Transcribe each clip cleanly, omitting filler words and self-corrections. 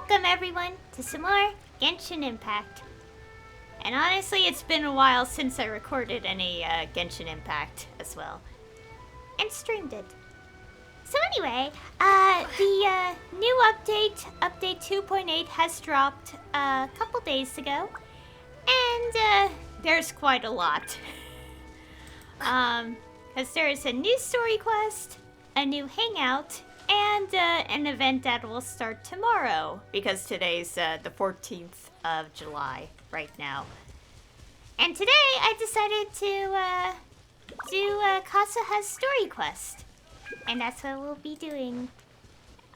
Welcome everyone to some more Genshin Impact. And honestly, it's been a while since I recorded any Genshin Impact as well. And streamed it. So anyway, the new update 2.8 has dropped a couple days ago. And there's quite a lot. Because there's a new story quest, a new hangout, and an event that will start tomorrow, because today's the 14th of July right now. And today I decided to do Kazuha's story quest, and that's what we'll be doing.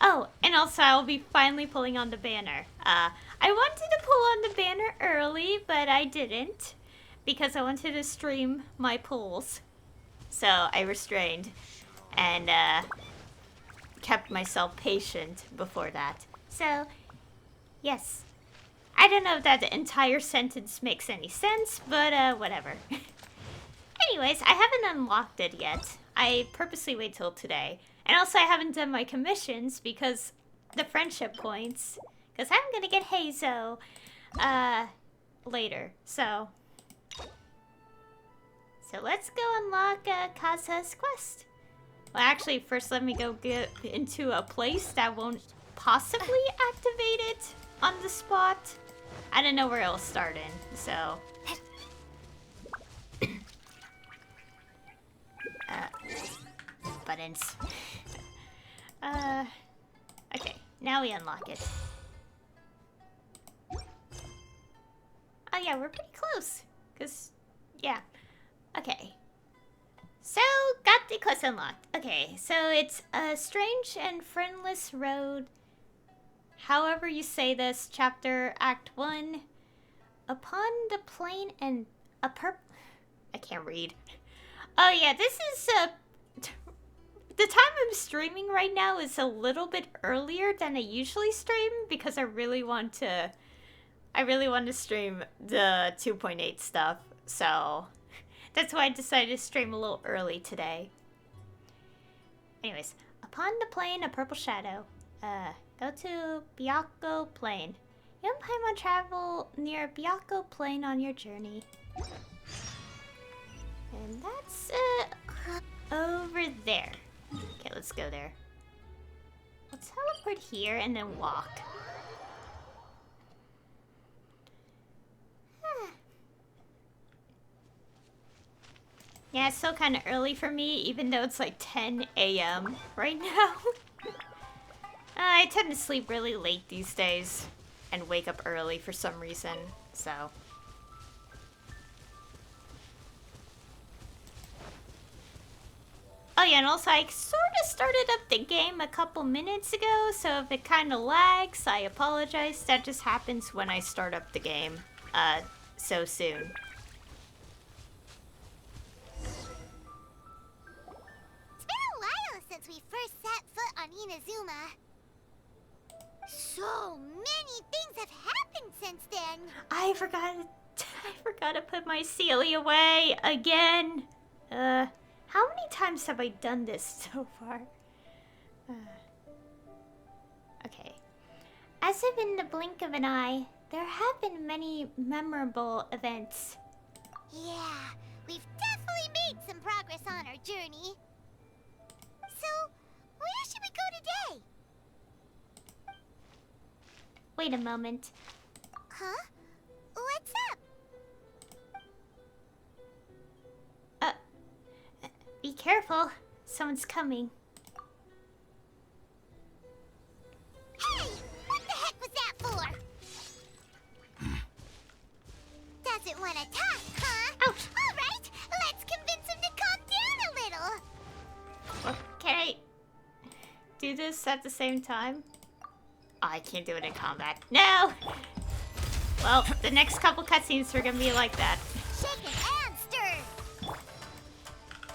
Oh, and also I will be finally pulling on the banner. I wanted to pull on the banner early, but I didn't, because I wanted to stream my pulls. So I restrained and kept myself patient before that. So, yes. I don't know if that entire sentence makes any sense, but whatever. Anyways, I haven't unlocked it yet. I purposely wait till today. And also I haven't done my commissions because the friendship points. Because I'm gonna get Heizou later. So let's go unlock Kazuha's quest. Well, actually, first let me go get into a place that won't possibly activate it on the spot. I don't know where it'll start in, so... buttons. Okay, now we unlock it. Oh yeah, we're pretty close. Because, yeah. Okay. So, got the quest unlocked. Okay, so it's a strange and friendless road. However you say this, chapter Act 1. Upon the plain and a I can't read. Oh yeah, this is the time I'm streaming right now is a little bit earlier than I usually stream because I really want to stream the 2.8 stuff. So that's why I decided to stream a little early today. Anyways, upon the plain, a purple shadow. Go to Byakko Plain. You and Paimon travel near Byakko Plain on your journey. And that's over there. Okay, let's go there. Let's teleport here and then walk. Yeah, it's still kind of early for me, even though it's like 10 a.m. right now. I tend to sleep really late these days and wake up early for some reason, so. Oh yeah, and also I sort of started up the game a couple minutes ago, so if it kind of lags, I apologize. That just happens when I start up the game so soon. Since we first set foot on Inazuma. So many things have happened since then. I forgot to put my Celia away again. How many times have I done this so far? Okay. As if in the blink of an eye, there have been many memorable events. Yeah, we've definitely made some progress on our journey. So, where should we go today? Wait a moment. Huh? What's up? Be careful. Someone's coming. Hey! What the heck was that for? Doesn't want to talk, huh? Ouch! Alright, let's convince him to calm down a little. Well, can I do this at the same time? Oh, I can't do it in combat. No! Well, the next couple cutscenes are gonna be like that. Shake it and stir.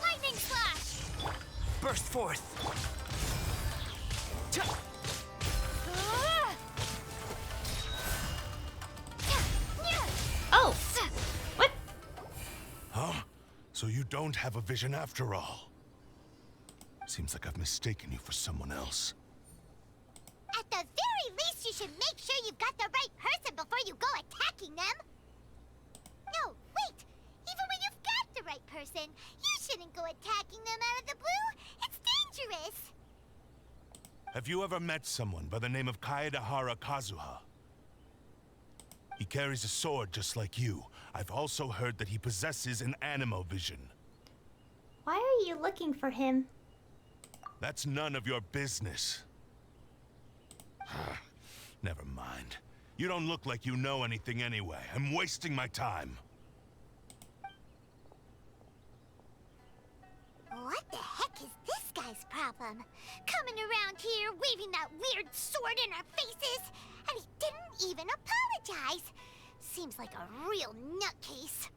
Lightning slash. Burst forth. Oh! What? Huh? So you don't have a vision after all? Seems like I've mistaken you for someone else. At the very least, you should make sure you've got the right person before you go attacking them. No, wait! Even when you've got the right person, you shouldn't go attacking them out of the blue. It's dangerous. Have you ever met someone by the name of Kazuha? He carries a sword just like you. I've also heard that he possesses an animo vision. Why are you looking for him? That's none of your business. Never mind. You don't look like you know anything anyway. I'm wasting my time. What the heck is this guy's problem? Coming around here, waving that weird sword in our faces, and he didn't even apologize. Seems like a real nutcase.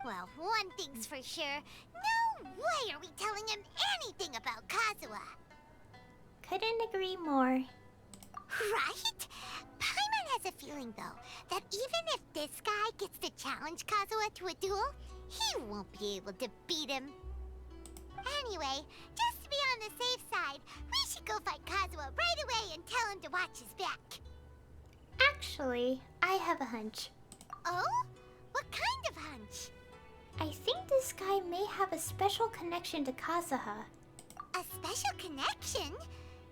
Well, one thing's for sure. No way are we telling him anything about Kazuha. Couldn't agree more. Right? Paimon has a feeling, though, that even if this guy gets to challenge Kazuha to a duel, he won't be able to beat him. Anyway, just to be on the safe side, we should go fight Kazuha right away and tell him to watch his back. Actually, I have a hunch. Oh? What kind of hunch? I think this guy may have a special connection to Kazuha. A special connection?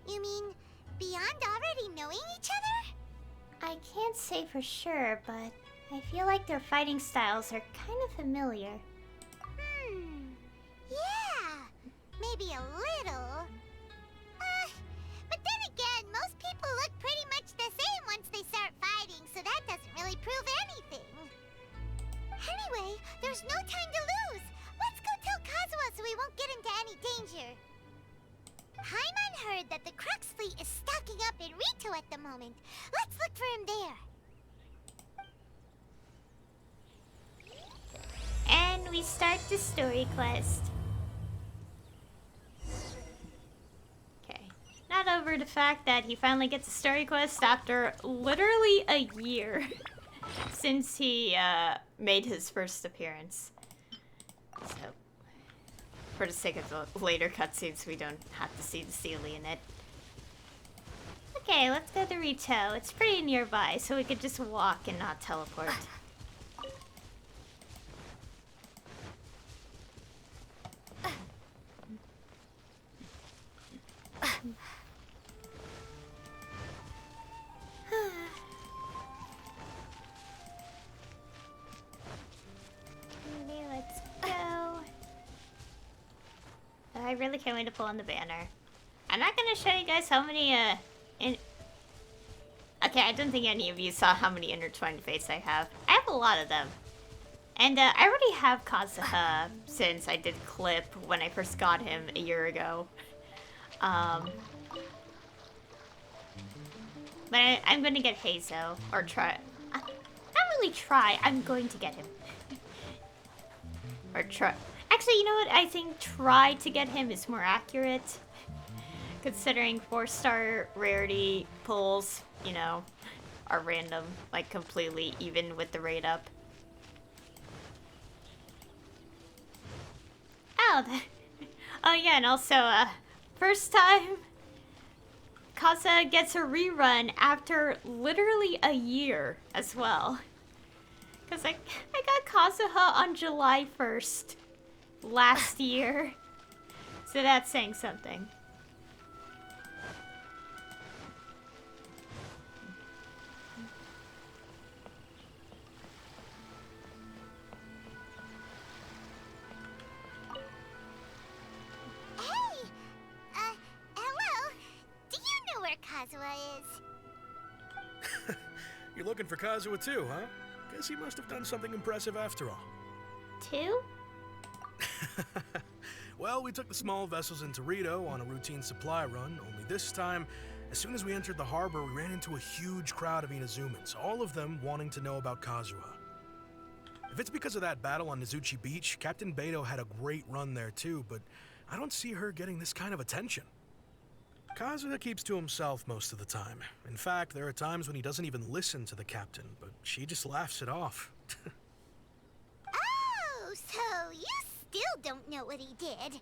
You mean beyond already knowing each other? I can't say for sure, but I feel like their fighting styles are kind of familiar. Yeah, maybe a little. But then again, most people look pretty much the same once they start fighting, so that doesn't really prove anything. Anyway, there's no time to lose. Let's go tell Kazuha so we won't get into any danger. Paimon heard that the Crux fleet is stocking up in Rito at the moment. Let's look for him there. And we start the story quest. Okay. Not over the fact that he finally gets a story quest after literally a year since he made his first appearance. So, for the sake of the later cutscenes, we don't have to see the Sealy in it. Okay, let's go to Rito. It's pretty nearby, so we could just walk and not teleport. Okay, let's go. I really can't wait to pull on the banner. I'm not gonna show you guys how many, Okay, I don't think any of you saw how many intertwined fates I have. I have a lot of them. And, I already have Kazuha since I did Clip when I first got him a year ago. But I'm gonna get Heizou, or try... not really try, I'm going to get him. Or try... Actually, you know what? I think try to get him is more accurate. Considering 4-star rarity pulls, you know, are random, like completely even with the rate up. Oh, oh yeah, and also, first time Kazuha gets a rerun after literally a year as well. Because I got Kazuha on July 1st last year. So that's saying something. Hey! Hello? Do you know where Kazuha is? You're looking for Kazuha too, huh? Guess he must have done something impressive after all. 2? Well, we took the small vessels into Rito on a routine supply run, only this time, as soon as we entered the harbor, we ran into a huge crowd of Inazumans, all of them wanting to know about Kazuha. If it's because of that battle on Nizuchi Beach, Captain Beidou had a great run there too, but I don't see her getting this kind of attention. Kazuha keeps to himself most of the time. In fact, there are times when he doesn't even listen to the captain, but she just laughs it off. Oh, so you still don't know what he did?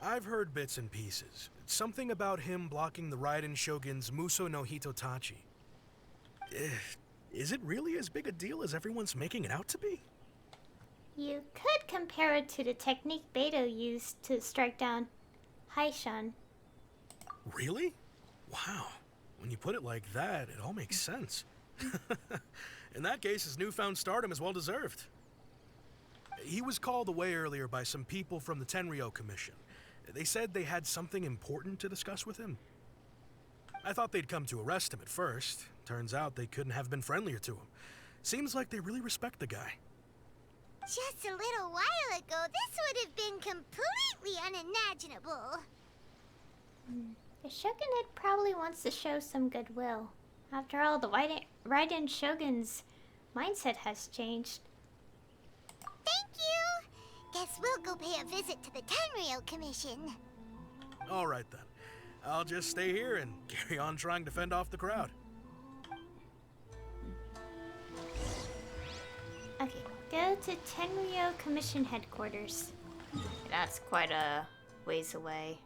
I've heard bits and pieces. Something about him blocking the Raiden Shogun's Muso no Hitotachi. Is it really as big a deal as everyone's making it out to be? You could compare it to the technique Beto used to strike down Haishan. Really? Wow. When you put it like that, it all makes sense. In that case, his newfound stardom is well deserved. He was called away earlier by some people from the Tenryo Commission. They said they had something important to discuss with him. I thought they'd come to arrest him at first. Turns out they couldn't have been friendlier to him. Seems like they really respect the guy. Just a little while ago, this would have been completely unimaginable. The Shogunate probably wants to show some goodwill. After all, the Raiden Shogun's mindset has changed. Thank you! Guess we'll go pay a visit to the Tenryo Commission. All right then. I'll just stay here and carry on trying to fend off the crowd. Okay, go to Tenryo Commission headquarters. That's quite a ways away.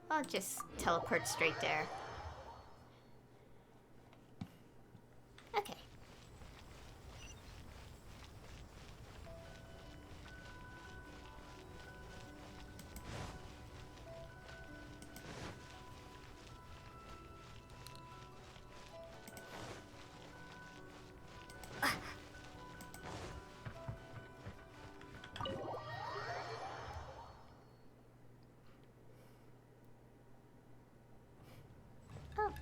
I'll just teleport straight there. Okay. Oh.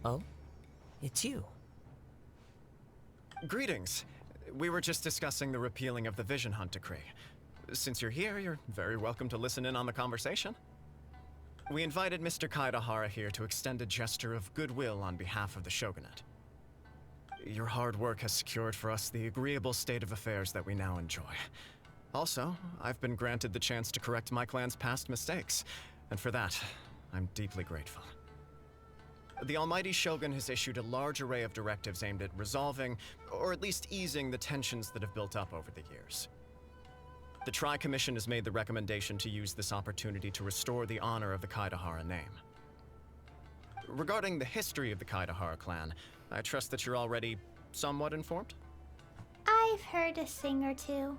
Oh? It's you. Greetings. We were just discussing the repealing of the Vision Hunt decree. Since you're here, you're very welcome to listen in on the conversation. We invited Mr. Kaidahara here to extend a gesture of goodwill on behalf of the Shogunate. Your hard work has secured for us the agreeable state of affairs that we now enjoy. Also, I've been granted the chance to correct my clan's past mistakes, and for that, I'm deeply grateful. The Almighty Shogun has issued a large array of directives aimed at resolving, or at least easing, the tensions that have built up over the years. The Tri-Commission has made the recommendation to use this opportunity to restore the honor of the Kaidahara name. Regarding the history of the Kaidahara clan, I trust that you're already somewhat informed? I've heard a thing or two.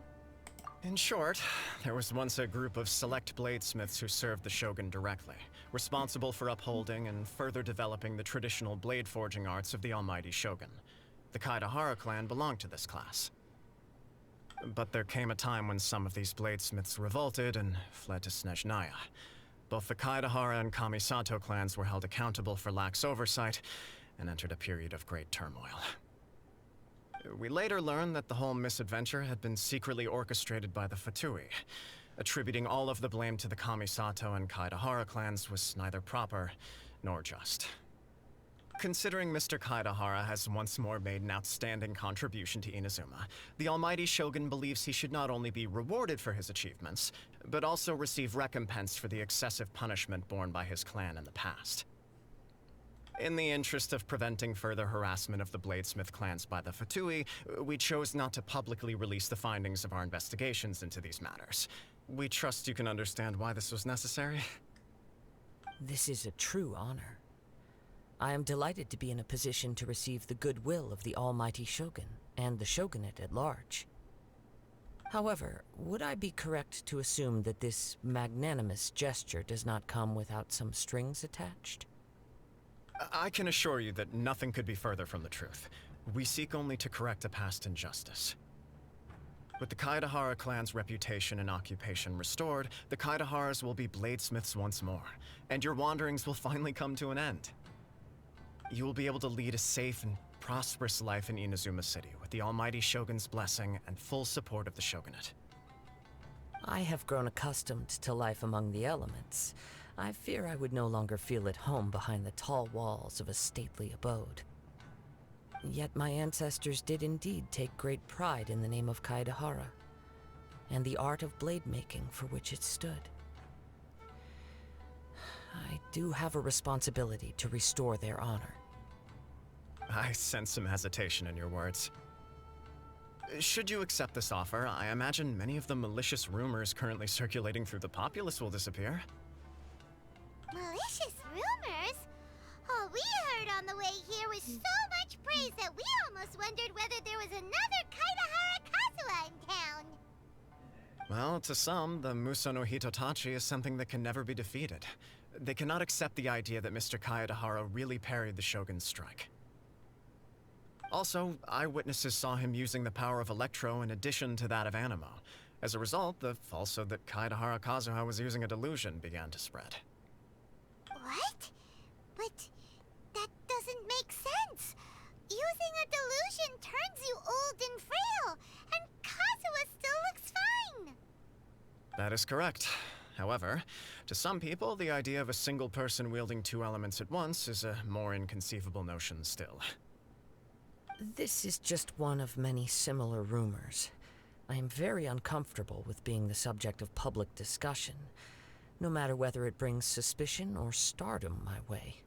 In short, there was once a group of select bladesmiths who served the Shogun directly, responsible for upholding and further developing the traditional blade forging arts of the Almighty Shogun. The Kaidahara clan belonged to this class. But there came a time when some of these bladesmiths revolted and fled to Snezhnaya. Both the Kaidahara and Kamisato clans were held accountable for lax oversight and entered a period of great turmoil. We later learned that the whole misadventure had been secretly orchestrated by the Fatui. Attributing all of the blame to the Kamisato and Kaidahara clans was neither proper nor just. Considering Mr. Kaidahara has once more made an outstanding contribution to Inazuma, the Almighty Shogun believes he should not only be rewarded for his achievements, but also receive recompense for the excessive punishment borne by his clan in the past. In the interest of preventing further harassment of the Bladesmith clans by the Fatui, we chose not to publicly release the findings of our investigations into these matters. We trust you can understand why this was necessary. This is a true honor. I am delighted to be in a position to receive the goodwill of the Almighty Shogun and the Shogunate at large. However, would I be correct to assume that this magnanimous gesture does not come without some strings attached? I can assure you that nothing could be further from the truth. We seek only to correct a past injustice. With the Kaidahara clan's reputation and occupation restored, the Kaidaharas will be bladesmiths once more, and your wanderings will finally come to an end. You will be able to lead a safe and prosperous life in Inazuma City with the Almighty Shogun's blessing and full support of the Shogunate. I have grown accustomed to life among the elements. I fear I would no longer feel at home behind the tall walls of a stately abode. Yet my ancestors did indeed take great pride in the name of Kaidahara, and the art of blade making for which it stood. I do have a responsibility to restore their honor. I sense some hesitation in your words. Should you accept this offer, I imagine many of the malicious rumors currently circulating through the populace will disappear. Malicious rumors? All we heard on the way here was so much praise that we almost wondered whether there was another Kaidahara Kazuha in town. Well, to some, the Muso no Hitotachi is something that can never be defeated. They cannot accept the idea that Mr. Kaedahara really parried the Shogun's strike. Also, eyewitnesses saw him using the power of Electro in addition to that of Animo. As a result, the falsehood that Kaedahara Kazuha was using a delusion began to spread. What? But that doesn't make sense. Using a delusion turns you old and frail, and Kazuha still looks fine. That is correct. However, to some people, the idea of a single person wielding two elements at once is a more inconceivable notion still. This is just one of many similar rumors. I am very uncomfortable with being the subject of public discussion, no matter whether it brings suspicion or stardom my way.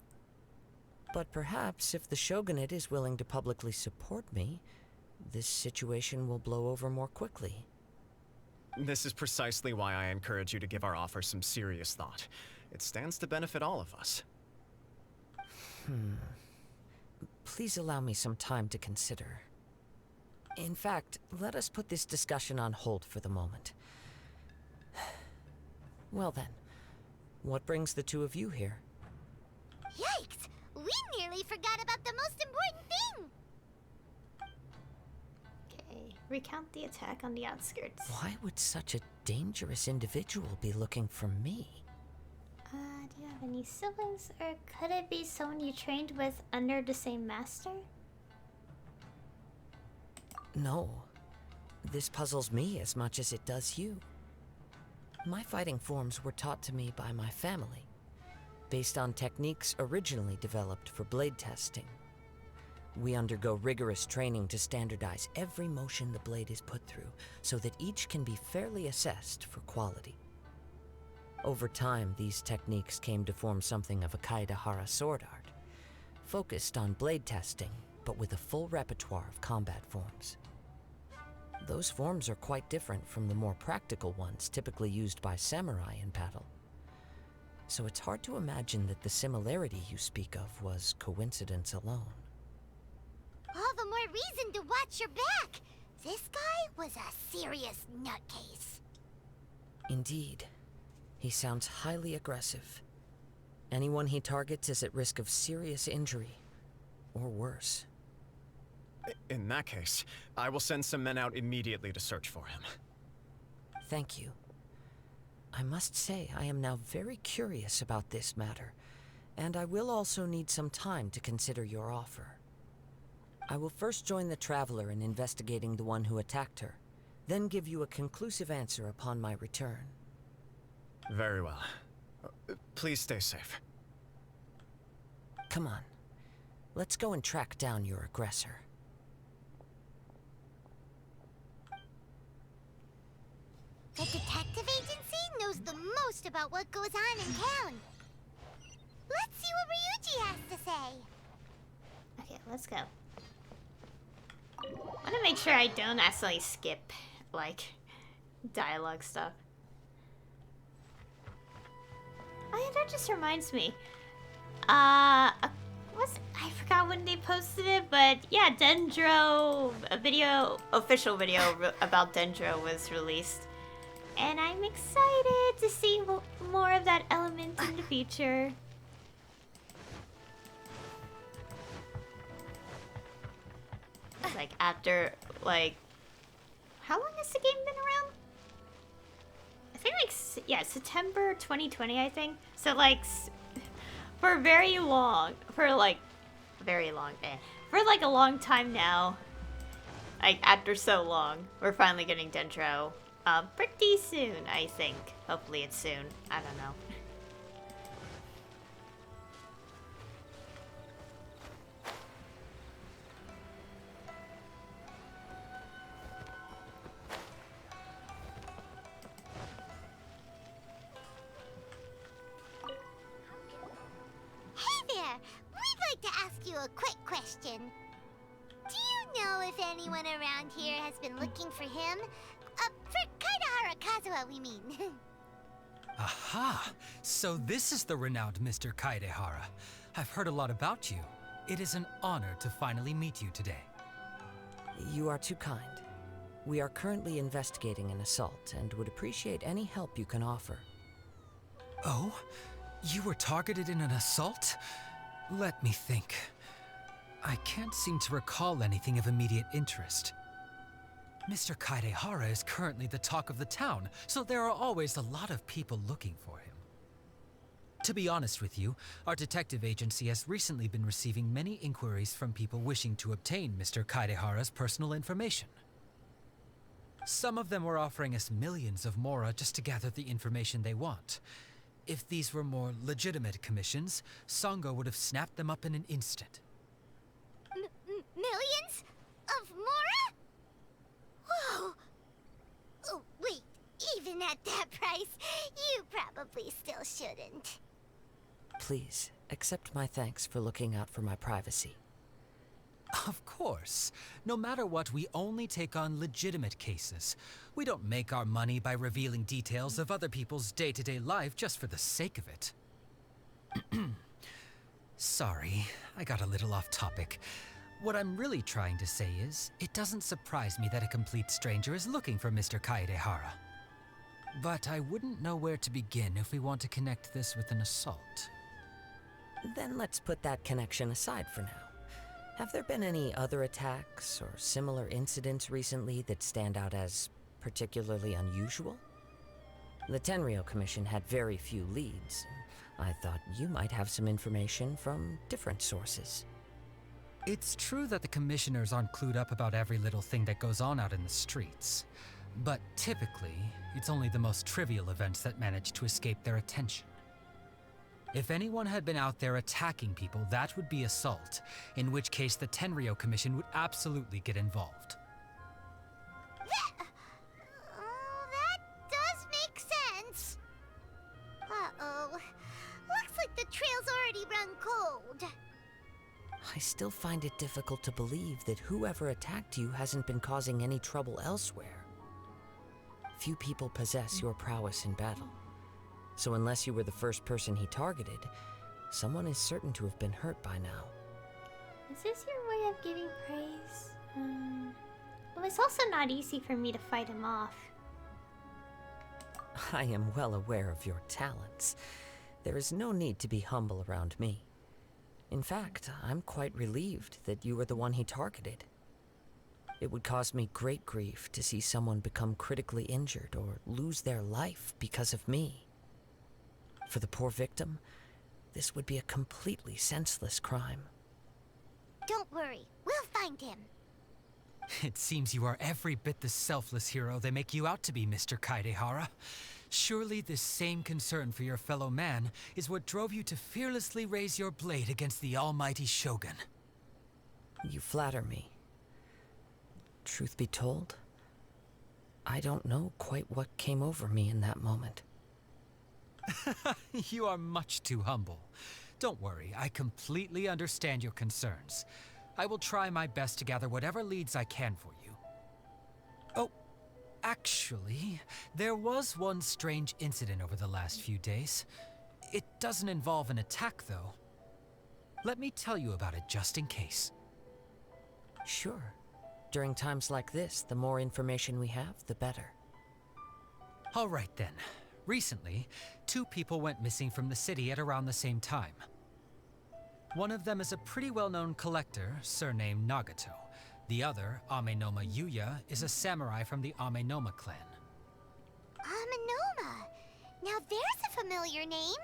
But perhaps if the Shogunate is willing to publicly support me, this situation will blow over more quickly. This is precisely why I encourage you to give our offer some serious thought. It stands to benefit all of us. Please allow me some time to consider. In fact, let us put this discussion on hold for the moment. Well then, what brings the two of you here? Yikes! We nearly forgot about the most important thing! Okay, recount the attack on the outskirts. Why would such a dangerous individual be looking for me? Do you have any siblings, or could it be someone you trained with under the same master? No. This puzzles me as much as it does you. My fighting forms were taught to me by my family, based on techniques originally developed for blade testing. We undergo rigorous training to standardize every motion the blade is put through, so that each can be fairly assessed for quality. Over time, these techniques came to form something of a Kaedahara sword art, focused on blade testing, but with a full repertoire of combat forms. Those forms are quite different from the more practical ones typically used by samurai in battle. So it's hard to imagine that the similarity you speak of was coincidence alone. All the more reason to watch your back! This guy was a serious nutcase. Indeed. He sounds highly aggressive. Anyone he targets is at risk of serious injury, or worse. In that case, I will send some men out immediately to search for him. Thank you. I must say I am now very curious about this matter, and I will also need some time to consider your offer. I will first join the Traveler in investigating the one who attacked her, then give you a conclusive answer upon my return. Very well. Please stay safe. Come on. Let's go and track down your aggressor. The detective agency knows the most about what goes on in town. Let's see what Ryuji has to say. Okay, let's go. I want to make sure I don't accidentally skip, like, dialogue stuff. Oh yeah, that just reminds me. I forgot when they posted it, but yeah, Dendro, official video about Dendro was released. And I'm excited to see more of that element in the future. Like after, like, how long has the game been around? I think like, yeah, September 2020, I think. So like, for very long, for like a long time now. Like after so long, we're finally getting Dendro. Pretty soon, I think. Hopefully it's soon. I don't know. Hey there! We'd like to ask you a quick question. Do you know if anyone around here has been looking for him. For Kaidahara Kazuha, we mean. Aha! So this is the renowned Mr. Kaidehara. I've heard a lot about you. It is an honor to finally meet you today. You are too kind. We are currently investigating an assault and would appreciate any help you can offer. Oh? You were targeted in an assault? Let me think. I can't seem to recall anything of immediate interest. Mr. Kaidehara is currently the talk of the town, so there are always a lot of people looking for him. To be honest with you, our detective agency has recently been receiving many inquiries from people wishing to obtain Mr. Kaidehara's personal information. Some of them were offering us millions of mora just to gather the information they want. If these were more legitimate commissions, Sango would have snapped them up in an instant. Millions? Of mora? Whoa! Oh, wait, even at that price, you probably still shouldn't. Please, accept my thanks for looking out for my privacy. Of course. No matter what, we only take on legitimate cases. We don't make our money by revealing details of other people's day-to-day life just for the sake of it. Sorry, I got a little off topic. What I'm really trying to say is, it doesn't surprise me that a complete stranger is looking for Mr. Kaedehara. But I wouldn't know where to begin if we want to connect this with an assault. Then let's put that connection aside for now. Have there been any other attacks or similar incidents recently that stand out as particularly unusual? The Tenryou Commission had very few leads. I thought you might have some information from different sources. It's true that the commissioners aren't clued up about every little thing that goes on out in the streets. But typically, it's only the most trivial events that manage to escape their attention. If anyone had been out there attacking people, that would be assault, in which case the Tenryou Commission would absolutely get involved. That does make sense. Uh-oh. Looks like the trail's already run cold. I still find it difficult to believe that whoever attacked you hasn't been causing any trouble elsewhere. Few people possess your prowess in battle. So unless you were the first person he targeted, someone is certain to have been hurt by now. Is this your way of giving praise? It was also not easy for me to fight him off. I am well aware of your talents. There is no need to be humble around me. In fact, I'm quite relieved that you were the one he targeted. It would cause me great grief to see someone become critically injured or lose their life because of me. For the poor victim, this would be a completely senseless crime. Don't worry, we'll find him. It seems you are every bit the selfless hero they make you out to be, Mr. Kaedehara. Surely this same concern for your fellow man is what drove you to fearlessly raise your blade against the almighty Shogun. You flatter me. Truth be told, I don't know quite what came over me in that moment. You are much too humble. Don't worry, I completely understand your concerns. I will try my best to gather whatever leads I can for you. Oh, actually, there was one strange incident over the last few days. It doesn't involve an attack, though. Let me tell you about it just in case. Sure. During times like this, the more information we have, the better. All right then. Recently, 2 people went missing from the city at around the same time. One of them is a pretty well-known collector, surnamed Nagato. The other, Amenoma Yuya, is a samurai from the Amenoma clan. Amenoma? Now there's a familiar name.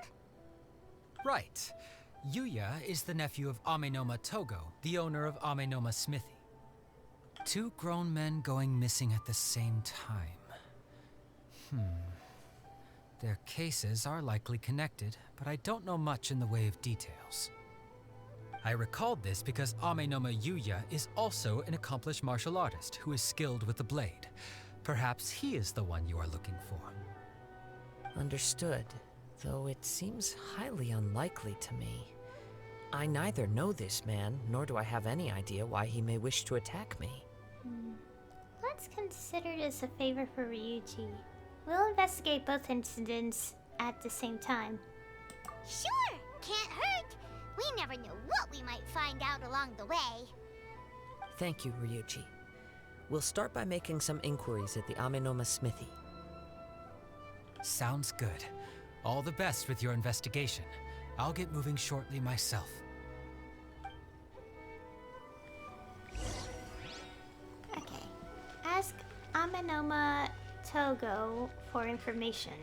Right. Yuya is the nephew of Amenoma Togo, the owner of Amenoma Smithy. 2 grown men going missing at the same time. Their cases are likely connected, but I don't know much in the way of details. I recalled this because Amenoma Yuya is also an accomplished martial artist who is skilled with the blade. Perhaps he is the one you are looking for. Understood, though it seems highly unlikely to me. I neither know this man, nor do I have any idea why he may wish to attack me. What's considered as a favor for Ryuji? We'll investigate both incidents at the same time. Sure, can't hurt. We never know what we might find out along the way. Thank you, Ryuji. We'll start by making some inquiries at the Amenoma smithy. Sounds good. All the best with your investigation. I'll get moving shortly myself. Okay. Ask Amenoma Togo for information.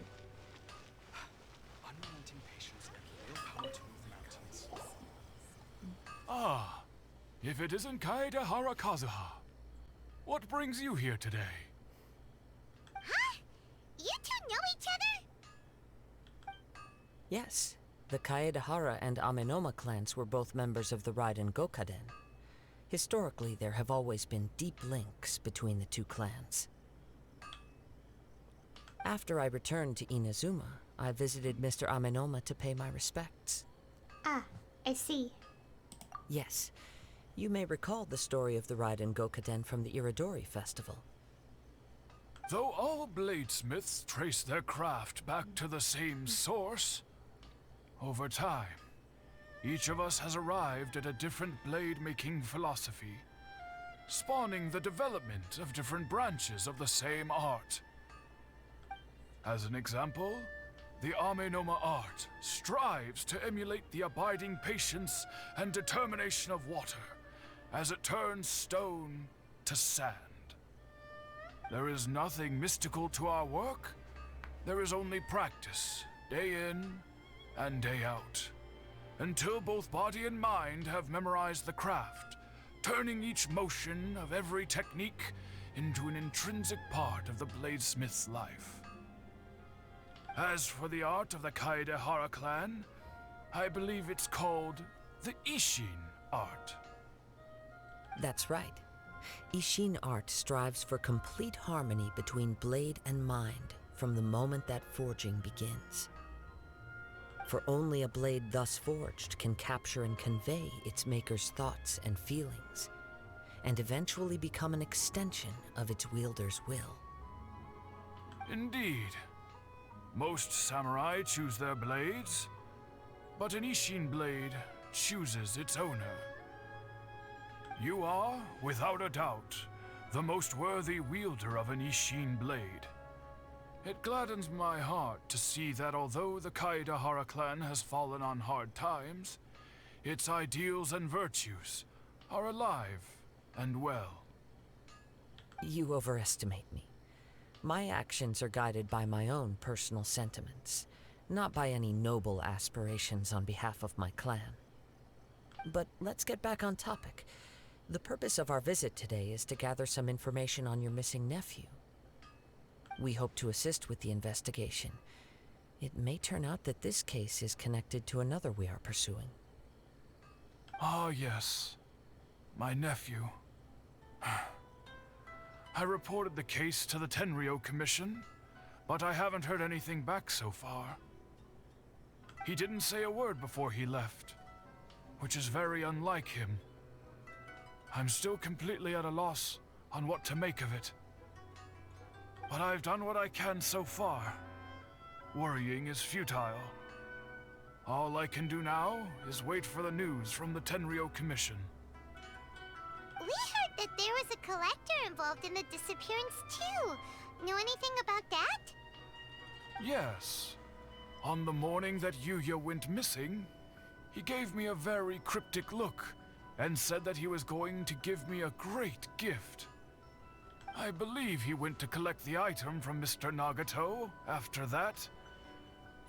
Ah, if it isn't Kazuha Kazuha. What brings you here today? Huh? You two know each other? Yes, the Kaedahara and Amenoma clans were both members of the Raiden Gokaden. Historically, there have always been deep links between the two clans. After I returned to Inazuma, I visited Mr. Amenoma to pay my respects. Ah, I see. Yes, you may recall the story of the Raiden Gokaden from the Iridori Festival. Though all bladesmiths trace their craft back to the same source, over time, each of us has arrived at a different blade-making philosophy, spawning the development of different branches of the same art. As an example, the Amenoma art strives to emulate the abiding patience and determination of water as it turns stone to sand. There is nothing mystical to our work. There is only practice, day in and day out, until both body and mind have memorized the craft, turning each motion of every technique into an intrinsic part of the bladesmith's life. As for the art of the Kaedahara clan, I believe it's called the Ishin art. That's right. Ishin art strives for complete harmony between blade and mind from the moment that forging begins. For only a blade thus forged can capture and convey its maker's thoughts and feelings, and eventually become an extension of its wielder's will. Indeed. Most samurai choose their blades, but an Ishin blade chooses its owner. You are, without a doubt, the most worthy wielder of an Ishin blade. It gladdens my heart to see that although the Kaedahara clan has fallen on hard times, its ideals and virtues are alive and well. You overestimate me. My actions are guided by my own personal sentiments, not by any noble aspirations on behalf of my clan. But let's get back on topic. The purpose of our visit today is to gather some information on your missing nephew. We hope to assist with the investigation. It may turn out that this case is connected to another we are pursuing. Ah, yes. My nephew. I reported the case to the Tenryo Commission, but I haven't heard anything back so far. He didn't say a word before he left, which is very unlike him. I'm still completely at a loss on what to make of it. But I've done what I can so far. Worrying is futile. All I can do now is wait for the news from the Tenryo Commission. We heard that there was a collector involved in the disappearance too. Know anything about that? Yes. On the morning that Yuya went missing, he gave me a very cryptic look and said that he was going to give me a great gift. I believe he went to collect the item from Mr. Nagato after that.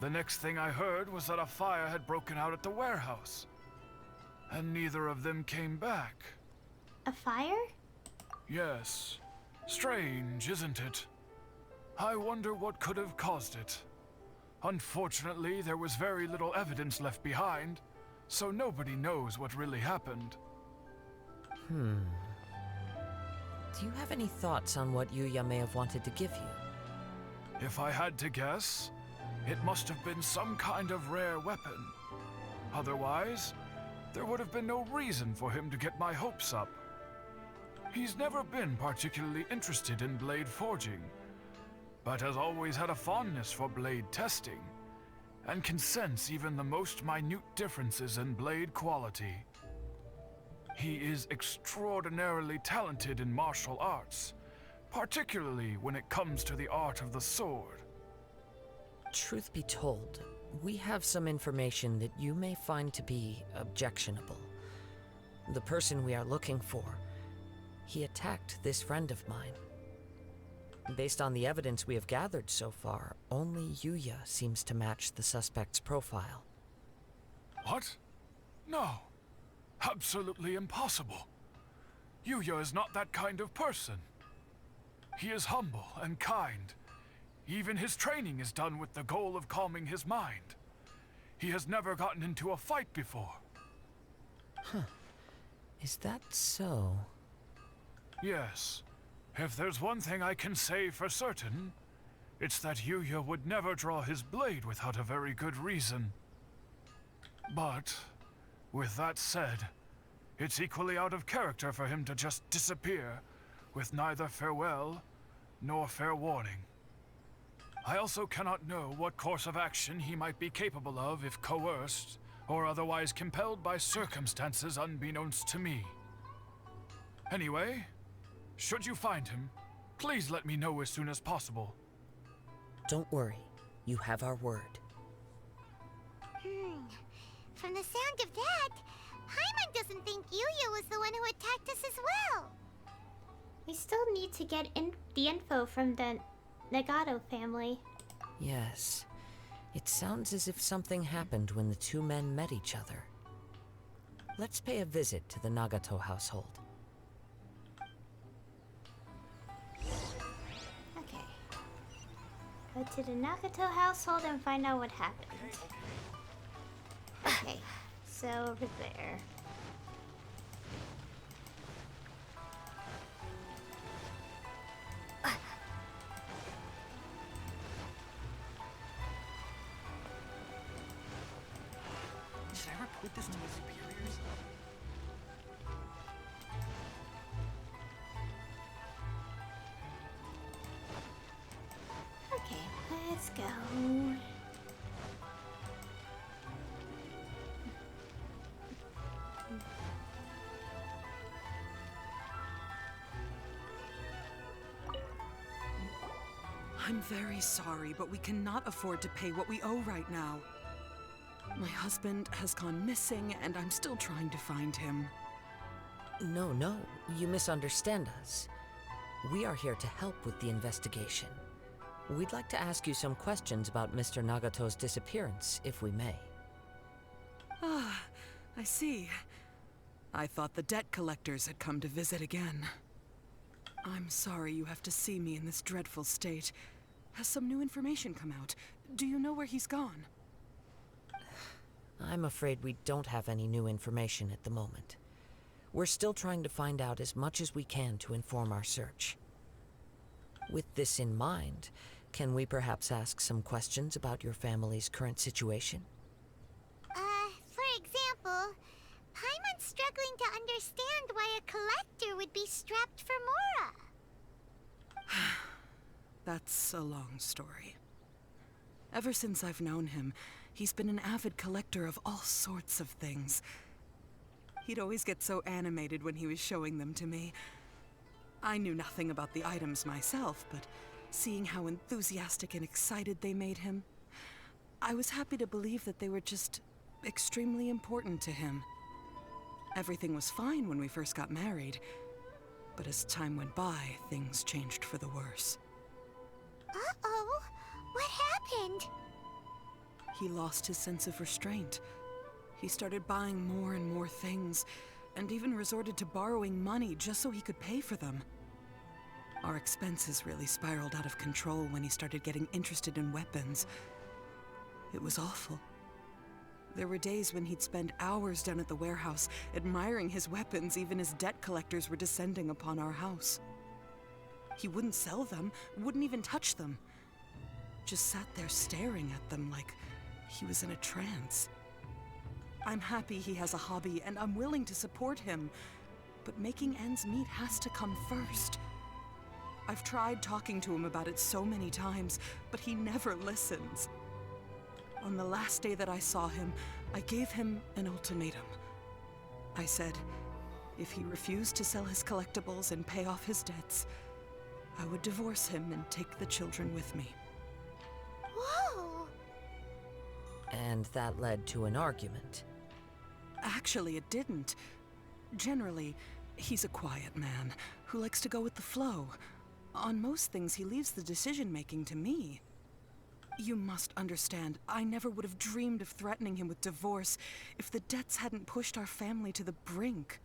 The next thing I heard was that a fire had broken out at the warehouse, and neither of them came back. A fire? Yes. Strange, isn't it? I wonder what could have caused it. Unfortunately, there was very little evidence left behind, so nobody knows what really happened. Do you have any thoughts on what Yuya may have wanted to give you? If I had to guess, it must have been some kind of rare weapon. Otherwise, there would have been no reason for him to get my hopes up. He's never been particularly interested in blade forging, but has always had a fondness for blade testing, and can sense even the most minute differences in blade quality. He is extraordinarily talented in martial arts, particularly when it comes to the art of the sword. Truth be told, we have some information that you may find to be objectionable. The person we are looking for, he attacked this friend of mine. Based on the evidence we have gathered so far, only Yuya seems to match the suspect's profile. What? No. Absolutely impossible. Yuya is not that kind of person. He is humble and kind. Even his training is done with the goal of calming his mind. He has never gotten into a fight before. Huh. Is that so? Yes. If there's one thing I can say for certain, it's that Yuya would never draw his blade without a very good reason. But, with that said, it's equally out of character for him to just disappear, with neither farewell nor fair warning. I also cannot know what course of action he might be capable of if coerced, or otherwise compelled by circumstances unbeknownst to me. Anyway, should you find him, please let me know as soon as possible. Don't worry, you have our word. From the sound of that, Paimon doesn't think Yuya was the one who attacked us as well. We still need to get the info from the Nagato family. Yes. It sounds as if something happened when the two men met each other. Let's pay a visit to the Nagato household. Okay. Go to the Nagato household and find out what happened. Okay, so over there. Should I report this to my superiors? Okay, let's go. I'm very sorry, but we cannot afford to pay what we owe right now. My husband has gone missing, and I'm still trying to find him. No, you misunderstand us. We are here to help with the investigation. We'd like to ask you some questions about Mr. Nagato's disappearance, if we may. Ah, I see. I thought the debt collectors had come to visit again. I'm sorry you have to see me in this dreadful state. Has some new information come out? Do you know where he's gone? I'm afraid we don't have any new information at the moment. We're still trying to find out as much as we can to inform our search. With this in mind, can we perhaps ask some questions about your family's current situation? For example, Paimon's struggling to understand why a collector would be strapped for Mora. That's a long story. Ever since I've known him, he's been an avid collector of all sorts of things. He'd always get so animated when he was showing them to me. I knew nothing about the items myself, but seeing how enthusiastic and excited they made him, I was happy to believe that they were just extremely important to him. Everything was fine when we first got married, but as time went by, things changed for the worse. Uh-oh, what happened? He lost his sense of restraint. He started buying more and more things, and even resorted to borrowing money just so he could pay for them. Our expenses really spiraled out of control when he started getting interested in weapons. It was awful. There were days when he'd spend hours down at the warehouse, admiring his weapons even as debt collectors were descending upon our house. He wouldn't sell them, wouldn't even touch them. Just sat there staring at them like he was in a trance. I'm happy he has a hobby, and I'm willing to support him. but making ends meet has to come first. I've tried talking to him about it so many times, but he never listens. On the last day that I saw him, I gave him an ultimatum. I said, if he refused to sell his collectibles and pay off his debts, I would divorce him and take the children with me. Whoa! And that led to an argument. Actually, it didn't. Generally, he's a quiet man who likes to go with the flow. On most things, he leaves the decision-making to me. You must understand, I never would have dreamed of threatening him with divorce if the debts hadn't pushed our family to the brink.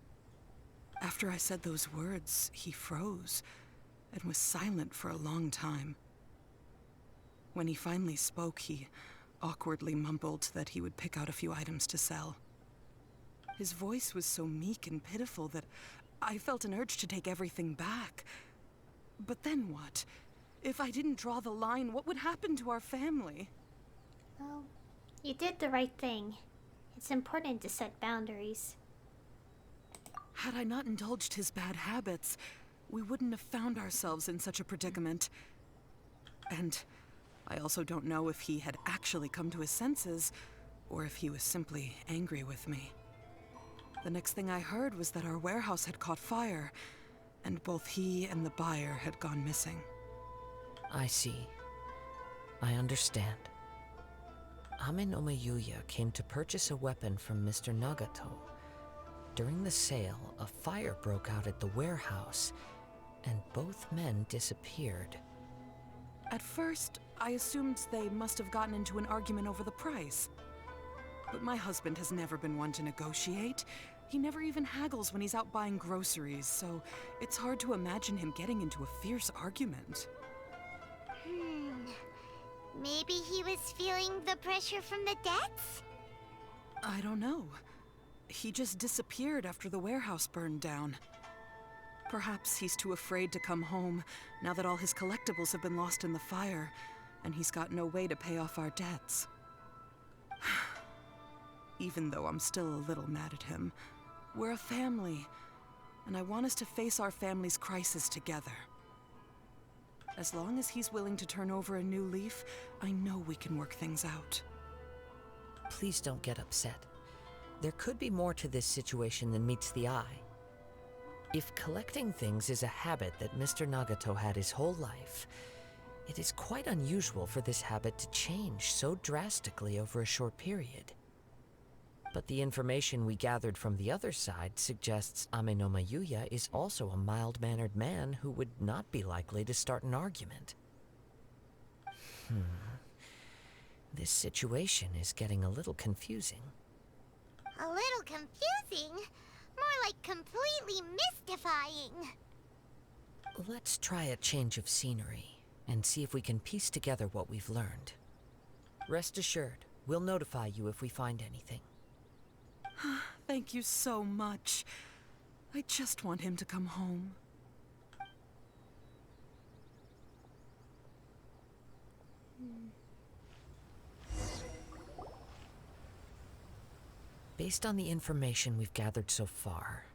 After I said those words, he froze and was silent for a long time. When he finally spoke, he awkwardly mumbled that he would pick out a few items to sell. His voice was so meek and pitiful that I felt an urge to take everything back. But then what? If I didn't draw the line, what would happen to our family? Well, you did the right thing. It's important to set boundaries. Had I not indulged his bad habits, we wouldn't have found ourselves in such a predicament. And I also don't know if he had actually come to his senses, or if he was simply angry with me. The next thing I heard was that our warehouse had caught fire, and both he and the buyer had gone missing. I see. I understand. Ame no Mayuya came to purchase a weapon from Mr. Nagato. During the sale, a fire broke out at the warehouse, and both men disappeared. At first, I assumed they must have gotten into an argument over the price. But my husband has never been one to negotiate. He never even haggles when he's out buying groceries, so it's hard to imagine him getting into a fierce argument. Maybe he was feeling the pressure from the debts? I don't know. He just disappeared after the warehouse burned down. Perhaps he's too afraid to come home now that all his collectibles have been lost in the fire, and he's got no way to pay off our debts. Even though I'm still a little mad at him, we're a family, and I want us to face our family's crisis together. As long as he's willing to turn over a new leaf, I know we can work things out. Please don't get upset. There could be more to this situation than meets the eye. If collecting things is a habit that Mr. Nagato had his whole life, it is quite unusual for this habit to change so drastically over a short period. But the information we gathered from the other side suggests Ame no Mayuya is also a mild-mannered man who would not be likely to start an argument. This situation is getting a little confusing. A little confusing? More like completely mystifying. Let's try a change of scenery and see if we can piece together what we've learned. Rest assured, we'll notify you if we find anything. Thank you so much. I just want him to come home. Based on the information we've gathered so far,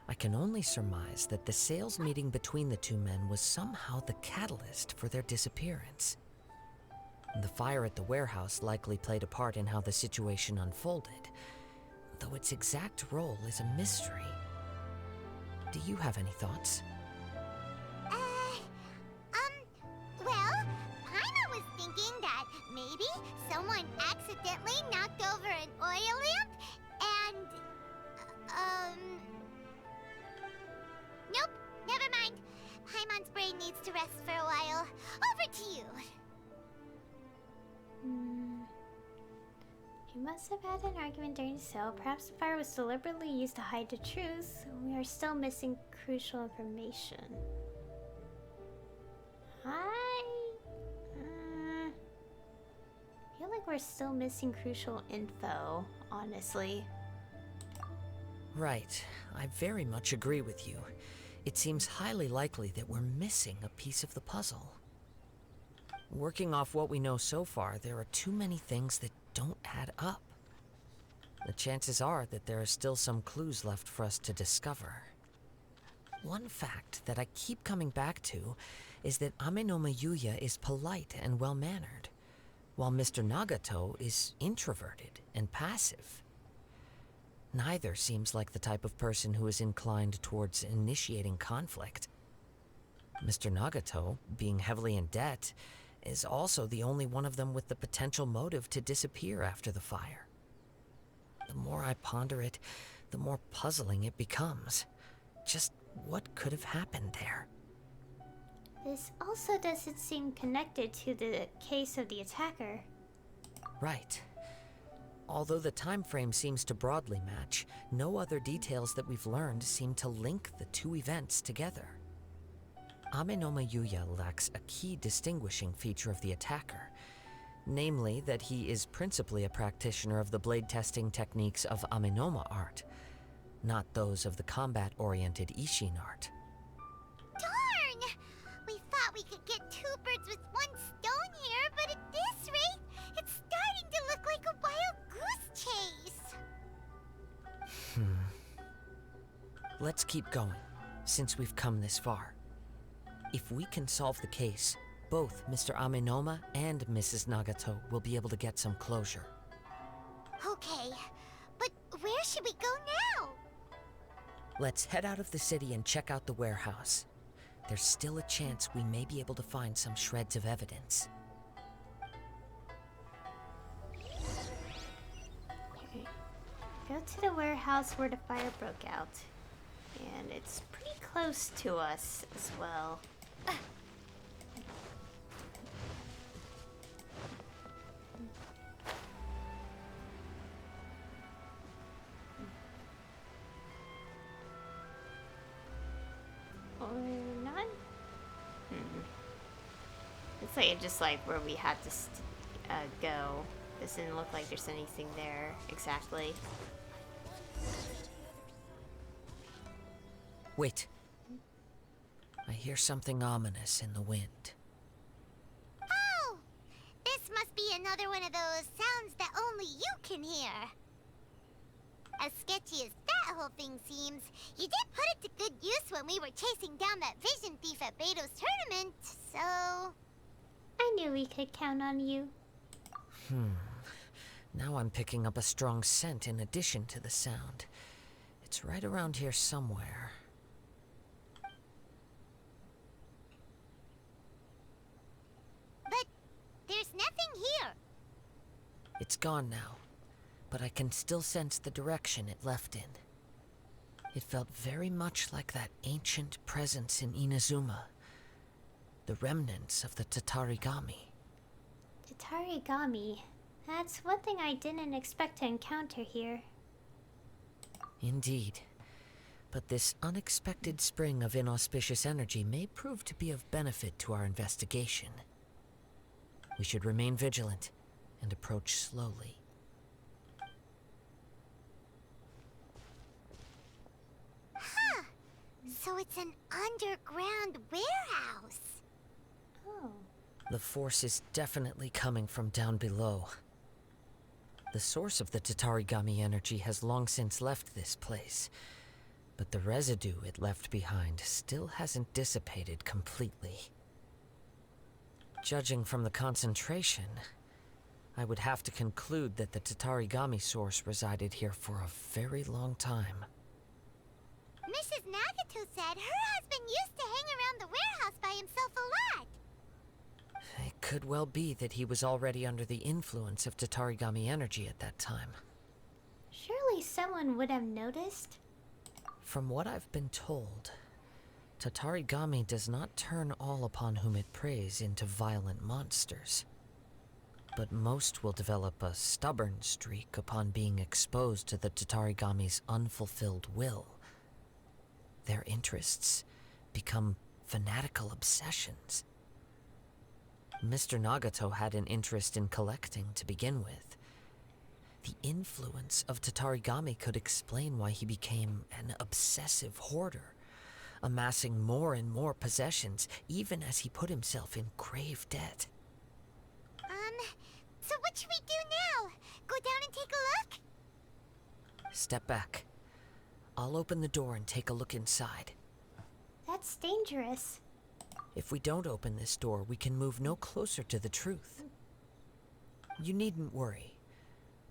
I can only surmise that the sales meeting between the two men was somehow the catalyst for their disappearance. The fire at the warehouse likely played a part in how the situation unfolded, though its exact role is a mystery. Do you have any thoughts? Well, Paimon was thinking that maybe someone accidentally knocked over an oil lamp and, nope, never mind. Paimon's brain needs to rest for a while. Over to you. He must have had an argument during the sale. Perhaps the fire was deliberately used to hide the truth. We are still missing crucial information. I feel like we're still missing crucial info, honestly. Right. I very much agree with you. It seems highly likely that we're missing a piece of the puzzle. Working off what we know so far, there are too many things that don't add up. The chances are that there are still some clues left for us to discover. One fact that I keep coming back to is that Amenoma Yuya is polite and well-mannered, while Mr. Nagato is introverted and passive. Neither seems like the type of person who is inclined towards initiating conflict. Mr. Nagato, being heavily in debt, is also the only one of them with the potential motive to disappear after the fire. The more I ponder it, the more puzzling it becomes. Just what could have happened there? This also doesn't seem connected to the case of the attacker. Right. Although the time frame seems to broadly match, no other details that we've learned seem to link the two events together. Amenoma Yuya lacks a key distinguishing feature of the attacker, namely that he is principally a practitioner of the blade testing techniques of Amenoma art, not those of the combat-oriented Ishin art. Darn! We thought we could get two birds with one stone here, but at this rate, it's starting to look like a wild goose chase. Let's keep going, since we've come this far. If we can solve the case, both Mr. Amenoma and Mrs. Nagato will be able to get some closure. Okay, but where should we go now? Let's head out of the city and check out the warehouse. There's still a chance we may be able to find some shreds of evidence. Okay. Go to the warehouse where the fire broke out. And it's pretty close to us as well. Or not? It's like just like where we had to go. Doesn't look like there's anything there exactly. Wait. I hear something ominous in the wind. Oh! This must be another one of those sounds that only you can hear. As sketchy as that whole thing seems, you did put it to good use when we were chasing down that vision thief at Beto's tournament, so... I knew we could count on you. Now I'm picking up a strong scent in addition to the sound. It's right around here somewhere. But there's nothing here. It's gone now, but I can still sense the direction it left in. It felt very much like that ancient presence in Inazuma. The remnants of the Tatarigami. Tatarigami. That's one thing I didn't expect to encounter here. Indeed. But this unexpected spring of inauspicious energy may prove to be of benefit to our investigation. We should remain vigilant and approach slowly. Huh. So it's an underground warehouse. Oh. The force is definitely coming from down below. The source of the Tatarigami energy has long since left this place, but the residue it left behind still hasn't dissipated completely. Judging from the concentration, I would have to conclude that the Tatarigami source resided here for a very long time. Mrs. Nagato said her husband used to hang around the warehouse by himself a lot. It could well be that he was already under the influence of Tatarigami energy at that time. Surely someone would have noticed. From what I've been told, Tatarigami does not turn all upon whom it preys into violent monsters. But most will develop a stubborn streak upon being exposed to the Tatarigami's unfulfilled will. Their interests become fanatical obsessions. Mr. Nagato had an interest in collecting to begin with. The influence of Tatarigami could explain why he became an obsessive hoarder, amassing more and more possessions, even as he put himself in grave debt. So what should we do now? Go down and take a look? Step back. I'll open the door and take a look inside. That's dangerous. If we don't open this door, we can move no closer to the truth. You needn't worry.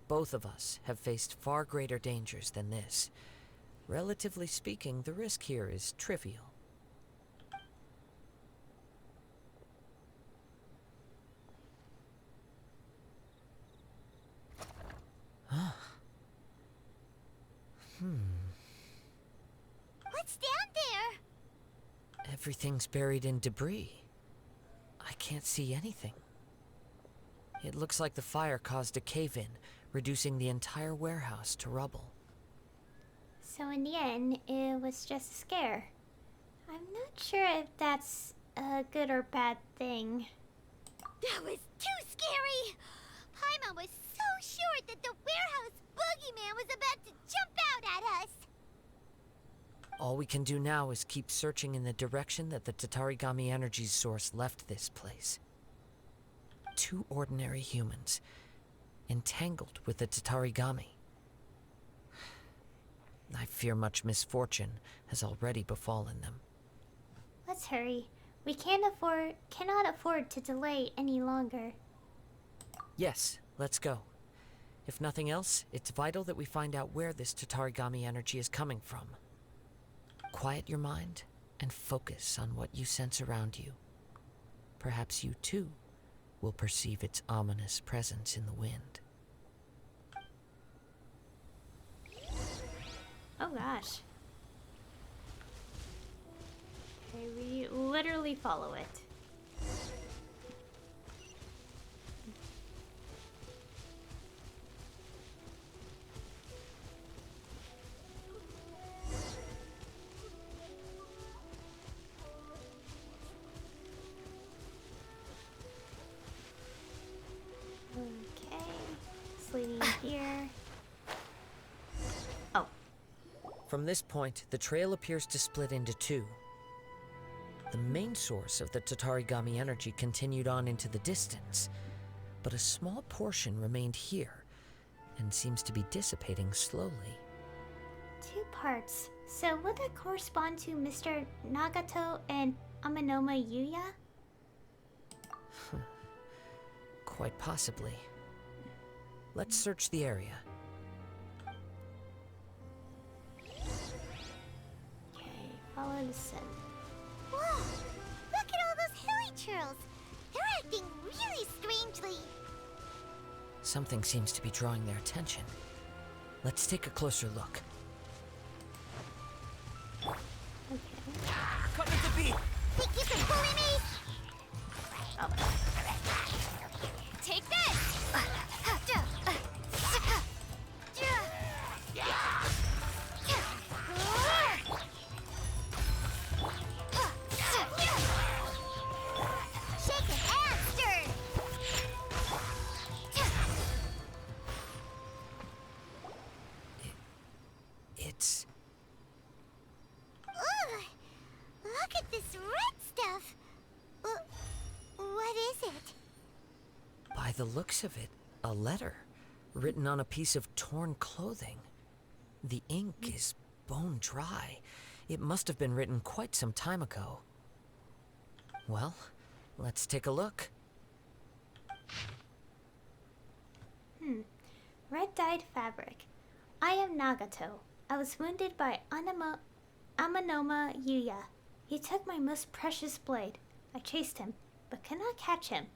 Both of us have faced far greater dangers than this. Relatively speaking, the risk here is trivial. What's down there? Everything's buried in debris. I can't see anything. It looks like the fire caused a cave-in, reducing the entire warehouse to rubble. So in the end, it was just a scare. I'm not sure if that's a good or bad thing. That was too scary! Paimon was so sure that the warehouse boogeyman was about to jump out at us! All we can do now is keep searching in the direction that the Tatarigami energy source left this place. 2 ordinary humans, entangled with the Tatarigami. I fear much misfortune has already befallen them. Let's hurry. We cannot afford to delay any longer. Yes, let's go. If nothing else, it's vital that we find out where this Tatarigami energy is coming from. Quiet your mind and focus on what you sense around you. Perhaps you too will perceive its ominous presence in the wind. Oh gosh. Okay, we literally follow it. Okay, it's leading here. Oh. From this point, the trail appears to split into 2. The main source of the Tatarigami energy continued on into the distance, but a small portion remained here and seems to be dissipating slowly. 2 parts. So would that correspond to Mr. Nagato and Amanoma Yuya? Quite possibly. Let's search the area. Okay, follow the scent. Whoa! Look at all those hilly churls! They're acting really strangely! Something seems to be drawing their attention. Let's take a closer look. Okay. Cut at the beat! Think you can bully me? Oh. Take this! Shake it and stir! It's... Ugh! Look at this red stuff! What is it? By the looks of it, a letter written on a piece of torn clothing. The ink is bone dry. It must have been written quite some time ago. Well, let's take a look. Red dyed fabric. I am Nagato. I was wounded by Amanoma Yuya. He took my most precious blade. I chased him, but could not catch him.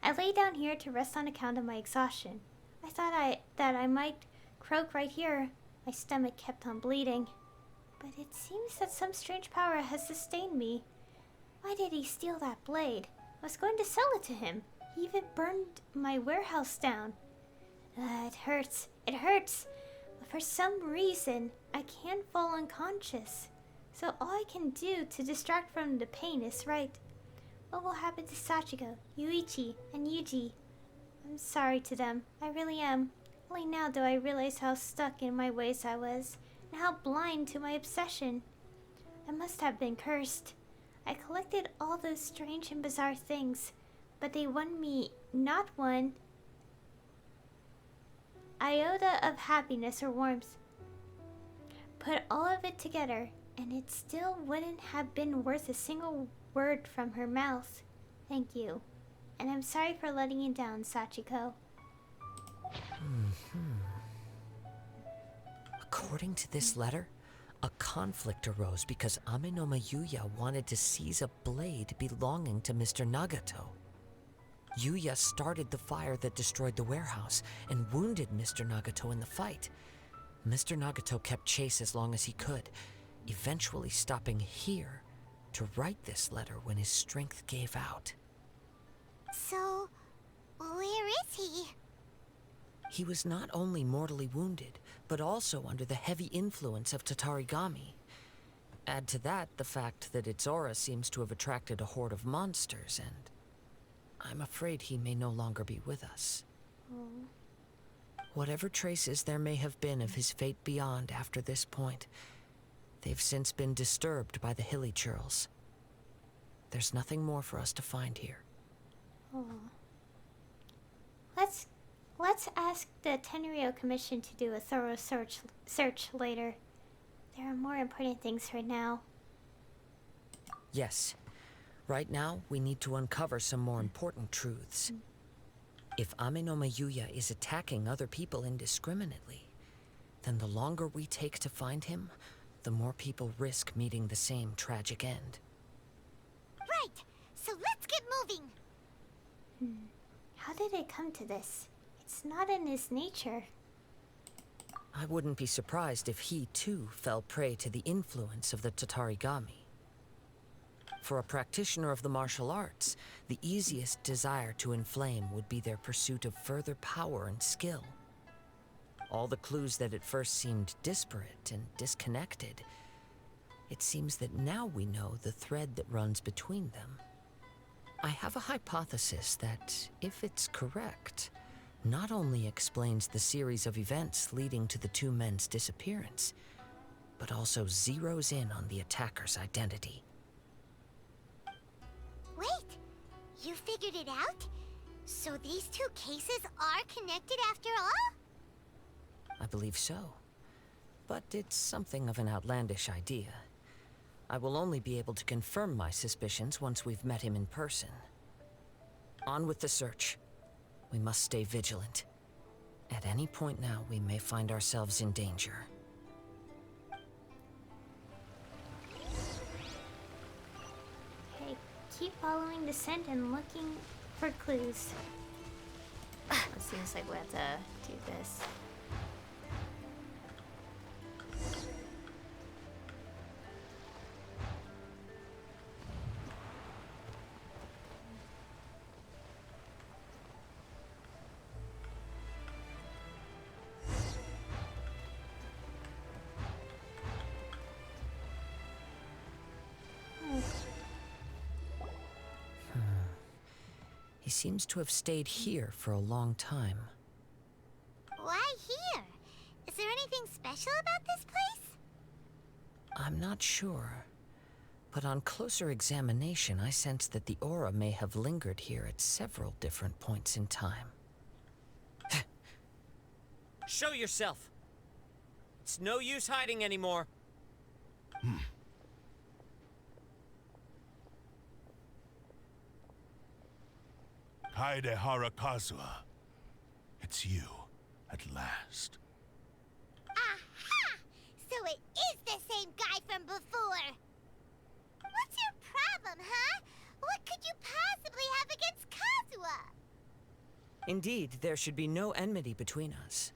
I lay down here to rest on account of my exhaustion. I thought that I might croak right here. My stomach kept on bleeding. But it seems that some strange power has sustained me. Why did he steal that blade? I was going to sell it to him. He even burned my warehouse down. It hurts. It hurts. But for some reason, I can't fall unconscious. So all I can do to distract from the pain is write. What will happen to Sachiko, Yuichi, and Yuji? I'm sorry to them. I really am. Only now do I realize how stuck in my ways I was, and how blind to my obsession. I must have been cursed. I collected all those strange and bizarre things, but they won me not one iota of happiness or warmth. Put all of it together, And it still wouldn't have been worth a single word from her mouth. Thank you. And I'm sorry for letting you down, Sachiko. According to this letter, a conflict arose because Ame no Yuya wanted to seize a blade belonging to Mr. Nagato. Yuya started the fire that destroyed the warehouse and wounded Mr. Nagato in the fight. Mr. Nagato kept chase as long as he could, eventually stopping here to write this letter when his strength gave out. So, where is he? He was not only mortally wounded, but also under the heavy influence of Tatarigami. Add to that the fact that its aura seems to have attracted a horde of monsters, and I'm afraid he may no longer be with us. Whatever traces there may have been of his fate beyond after this point, they've since been disturbed by the hilly churls. There's nothing more for us to find here. Let's ask the Tenryou Commission to do a thorough search later. There are more important things right now. Yes. Right now, we need to uncover some more important truths. If Ame no Yuya is attacking other people indiscriminately, then the longer we take to find him, the more people risk meeting the same tragic end. Right, so let's get moving. How did it come to this? It's not in his nature. I wouldn't be surprised if he, too, fell prey to the influence of the Tatarigami. For a practitioner of the martial arts, the easiest desire to inflame would be their pursuit of further power and skill. All the clues that at first seemed disparate and disconnected, it seems that now we know the thread that runs between them. I have a hypothesis that, if it's correct, not only explains the series of events leading to the two men's disappearance, but also zeroes in on the attacker's identity. Wait, you figured it out? So these two cases are connected after all? I believe so. But it's something of an outlandish idea. I will only be able to confirm my suspicions once we've met him in person. On with the search. We must stay vigilant. At any point now, we may find ourselves in danger. Okay, keep following the scent and looking for clues. It seems like we have to do this. He seems to have stayed here for a long time. Why here? Is there anything special about this place? I'm not sure. But on closer examination, I sense that the aura may have lingered here at several different points in time. Show yourself! It's no use hiding anymore. Kaedehara Kazuha. It's you, at last. Aha! So it is the same guy from before! What's your problem, huh? What could you possibly have against Kazuha? Indeed, there should be no enmity between us.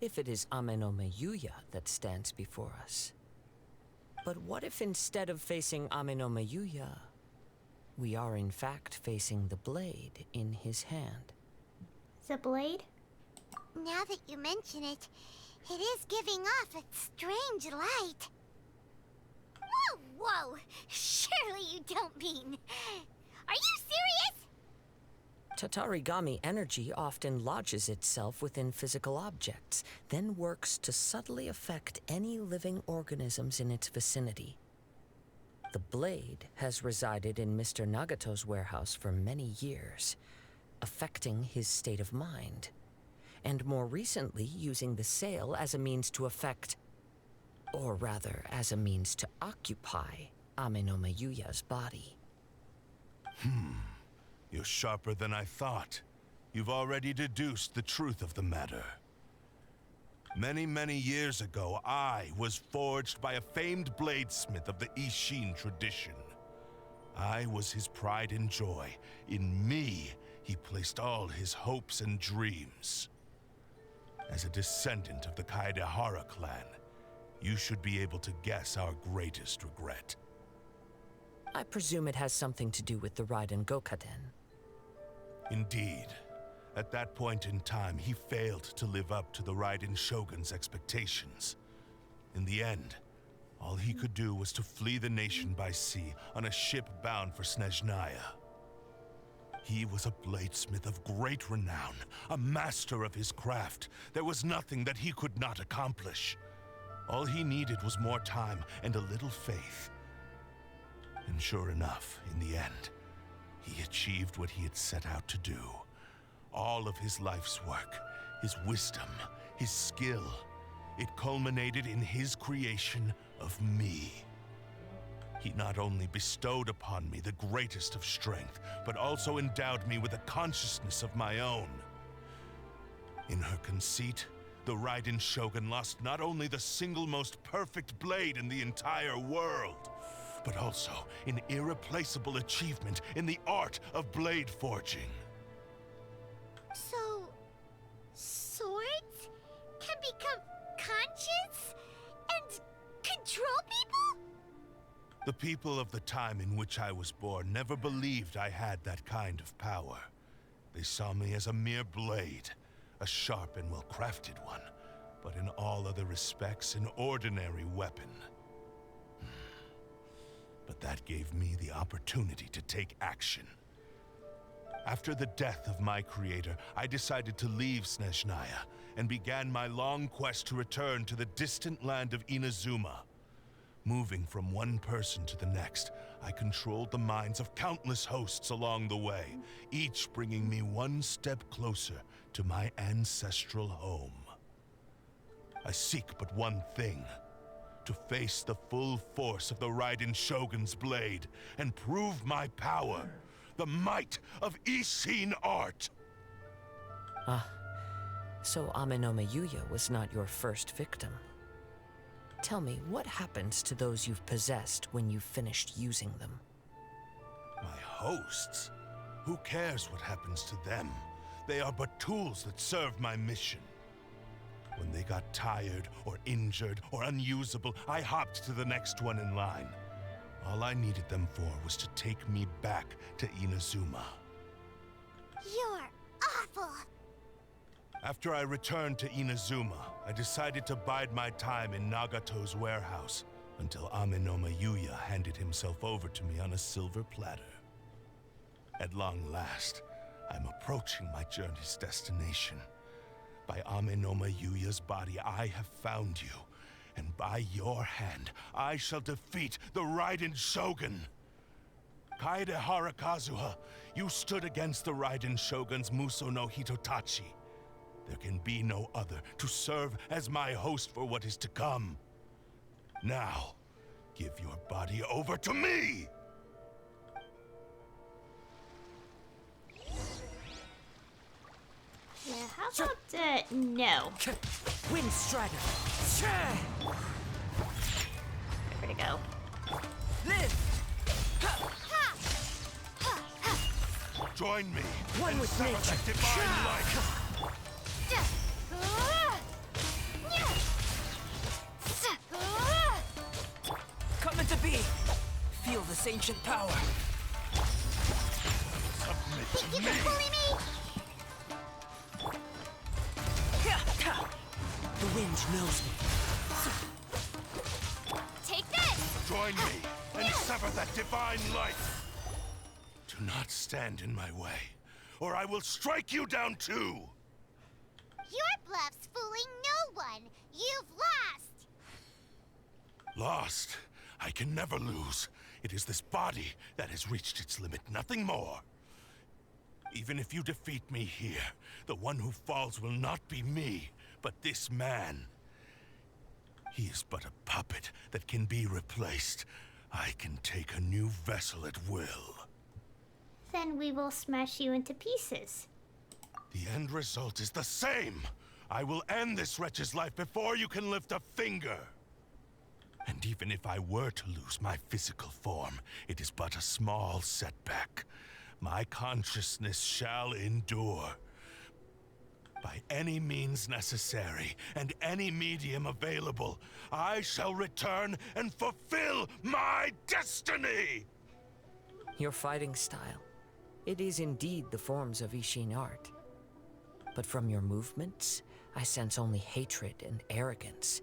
If it is Ame no Yuya that stands before us. But what if instead of facing Ame no Yuya, we are in fact facing the blade in his hand? The blade? Now that you mention it, it is giving off a strange light. Whoa, whoa! Surely you don't mean... Are you serious? Tatarigami energy often lodges itself within physical objects, then works to subtly affect any living organisms in its vicinity. The blade has resided in Mr. Nagato's warehouse for many years, affecting his state of mind, and more recently using the sale as a means to affect Or rather, as a means to occupy Ame-no-me Yuya's body. You're sharper than I thought. You've already deduced the truth of the matter. Many, many years ago, I was forged by a famed bladesmith of the Ishin tradition. I was his pride and joy. In me, he placed all his hopes and dreams. As a descendant of the Kaedehara clan, you should be able to guess our greatest regret. I presume it has something to do with the Raiden Gokaden. Indeed. At that point in time, he failed to live up to the Raiden Shogun's expectations. In the end, all he could do was to flee the nation by sea on a ship bound for Snezhnaya. He was a bladesmith of great renown, a master of his craft. There was nothing that he could not accomplish. All he needed was more time and a little faith. And sure enough, in the end, he achieved what he had set out to do. All of his life's work, his wisdom, his skill, it culminated in his creation of me. He not only bestowed upon me the greatest of strength, but also endowed me with a consciousness of my own. In her conceit, the Raiden Shogun lost not only the single most perfect blade in the entire world, but also an irreplaceable achievement in the art of blade forging. So, swords can become conscious and control people? The people of the time in which I was born never believed I had that kind of power. They saw me as a mere blade, a sharp and well-crafted one, but in all other respects an ordinary weapon. But that gave me the opportunity to take action. After the death of my creator, I decided to leave Snezhnaya and began my long quest to return to the distant land of Inazuma. Moving from one person to the next, I controlled the minds of countless hosts along the way, each bringing me one step closer to my ancestral home. I seek but one thing: to face the full force of the Raiden Shogun's blade and prove my power, the might of Ishin art. So Ame-no-me Yuya was not your first victim. Tell me, what happens to those you've possessed when you've finished using them? My hosts? Who cares what happens to them? They are but tools that serve my mission. When they got tired, or injured, or unusable, I hopped to the next one in line. All I needed them for was to take me back to Inazuma. You're awful. After I returned to Inazuma, I decided to bide my time in Nagato's warehouse until Ame-no-me Yuya handed himself over to me on a silver platter. At long last, I'm approaching my journey's destination. By Ame-no-me Yuya's body, I have found you, and by your hand, I shall defeat the Raiden Shogun. Kaedehara Kazuha, you stood against the Raiden Shogun's Muso no Hitotachi. There can be no other to serve as my host for what is to come. Now, give your body over to me! Yeah, how about, no. Wind Strider! Where to go? Live! Join me One and with sever nature. that divine light! Coming to be! Feel this ancient power! Submit to You me! can bully me! The wind knows me. Take this! Join me and sever that divine light! Do not stand in my way, or I will strike you down too! Your bluff's fooling no one. You've lost. Lost? I can never lose. It is this body that has reached its limit, nothing more. Even if you defeat me here, the one who falls will not be me, but this man. He is but a puppet that can be replaced. I can take a new vessel at will. Then we will smash you into pieces. The end result is the same! I will end this wretch's life before you can lift a finger! And even if I were to lose my physical form, it is but a small setback. My consciousness shall endure. By any means necessary, and any medium available, I shall return and fulfill my destiny! Your fighting style. It is indeed the forms of Ishin art. But from your movements, I sense only hatred and arrogance,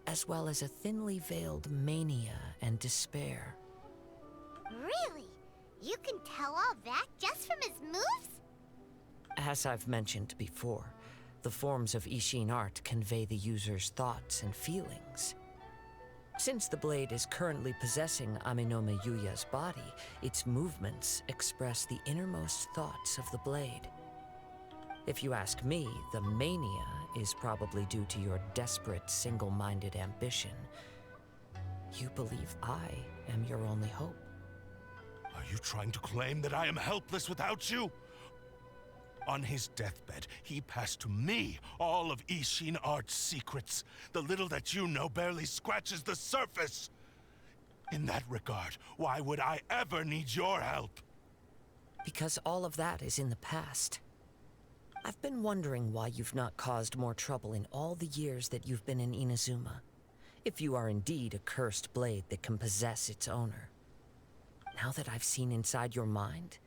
as well as a thinly veiled mania and despair. Really? You can tell all that just from his moves? As I've mentioned before, the forms of Ishin art convey the user's thoughts and feelings. Since the blade is currently possessing Aminome Yuya's body, its movements express the innermost thoughts of the blade. If you ask me, the mania is probably due to your desperate, single-minded ambition. You believe I am your only hope. Are you trying to claim that I am helpless without you? On his deathbed, he passed to me all of Ishin art's secrets. The little that you know barely scratches the surface. In that regard, why would I ever need your help? Because all of that is in the past. I've been wondering why you've not caused more trouble in all the years that you've been in Inazuma. If you are indeed a cursed blade that can possess its owner. Now that I've seen inside your mind,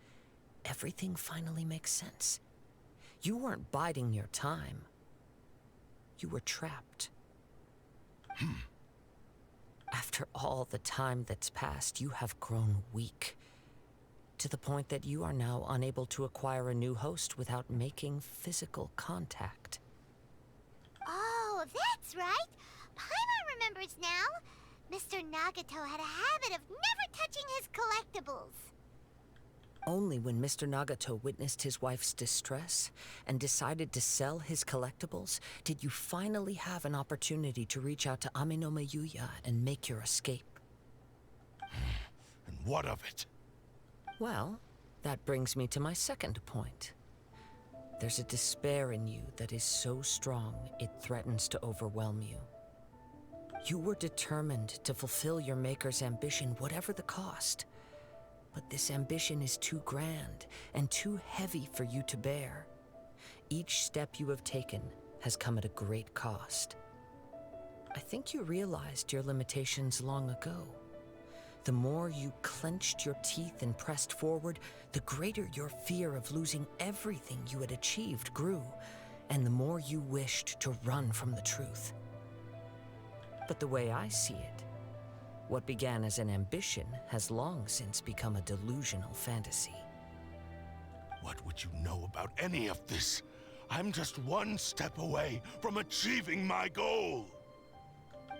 everything finally makes sense. You weren't biding your time. You were trapped. After all the time that's passed, you have grown weak. To the point that you are now unable to acquire a new host without making physical contact. Oh, that's right. Paimon remembers now. Mr. Nagato had a habit of never touching his collectibles. Only when Mr. Nagato witnessed his wife's distress and decided to sell his collectibles did you finally have an opportunity to reach out to Aminome Yuya and make your escape. And what of it? Well, that brings me to my second point. There's a despair in you that is so strong it threatens to overwhelm you. You were determined to fulfill your maker's ambition, whatever the cost. But this ambition is too grand and too heavy for you to bear. Each step you have taken has come at a great cost. I think you realized your limitations long ago. The more you clenched your teeth and pressed forward, the greater your fear of losing everything you had achieved grew, and the more you wished to run from the truth. But the way I see it, what began as an ambition has long since become a delusional fantasy. What would you know about any of this? I'm just one step away from achieving my goal!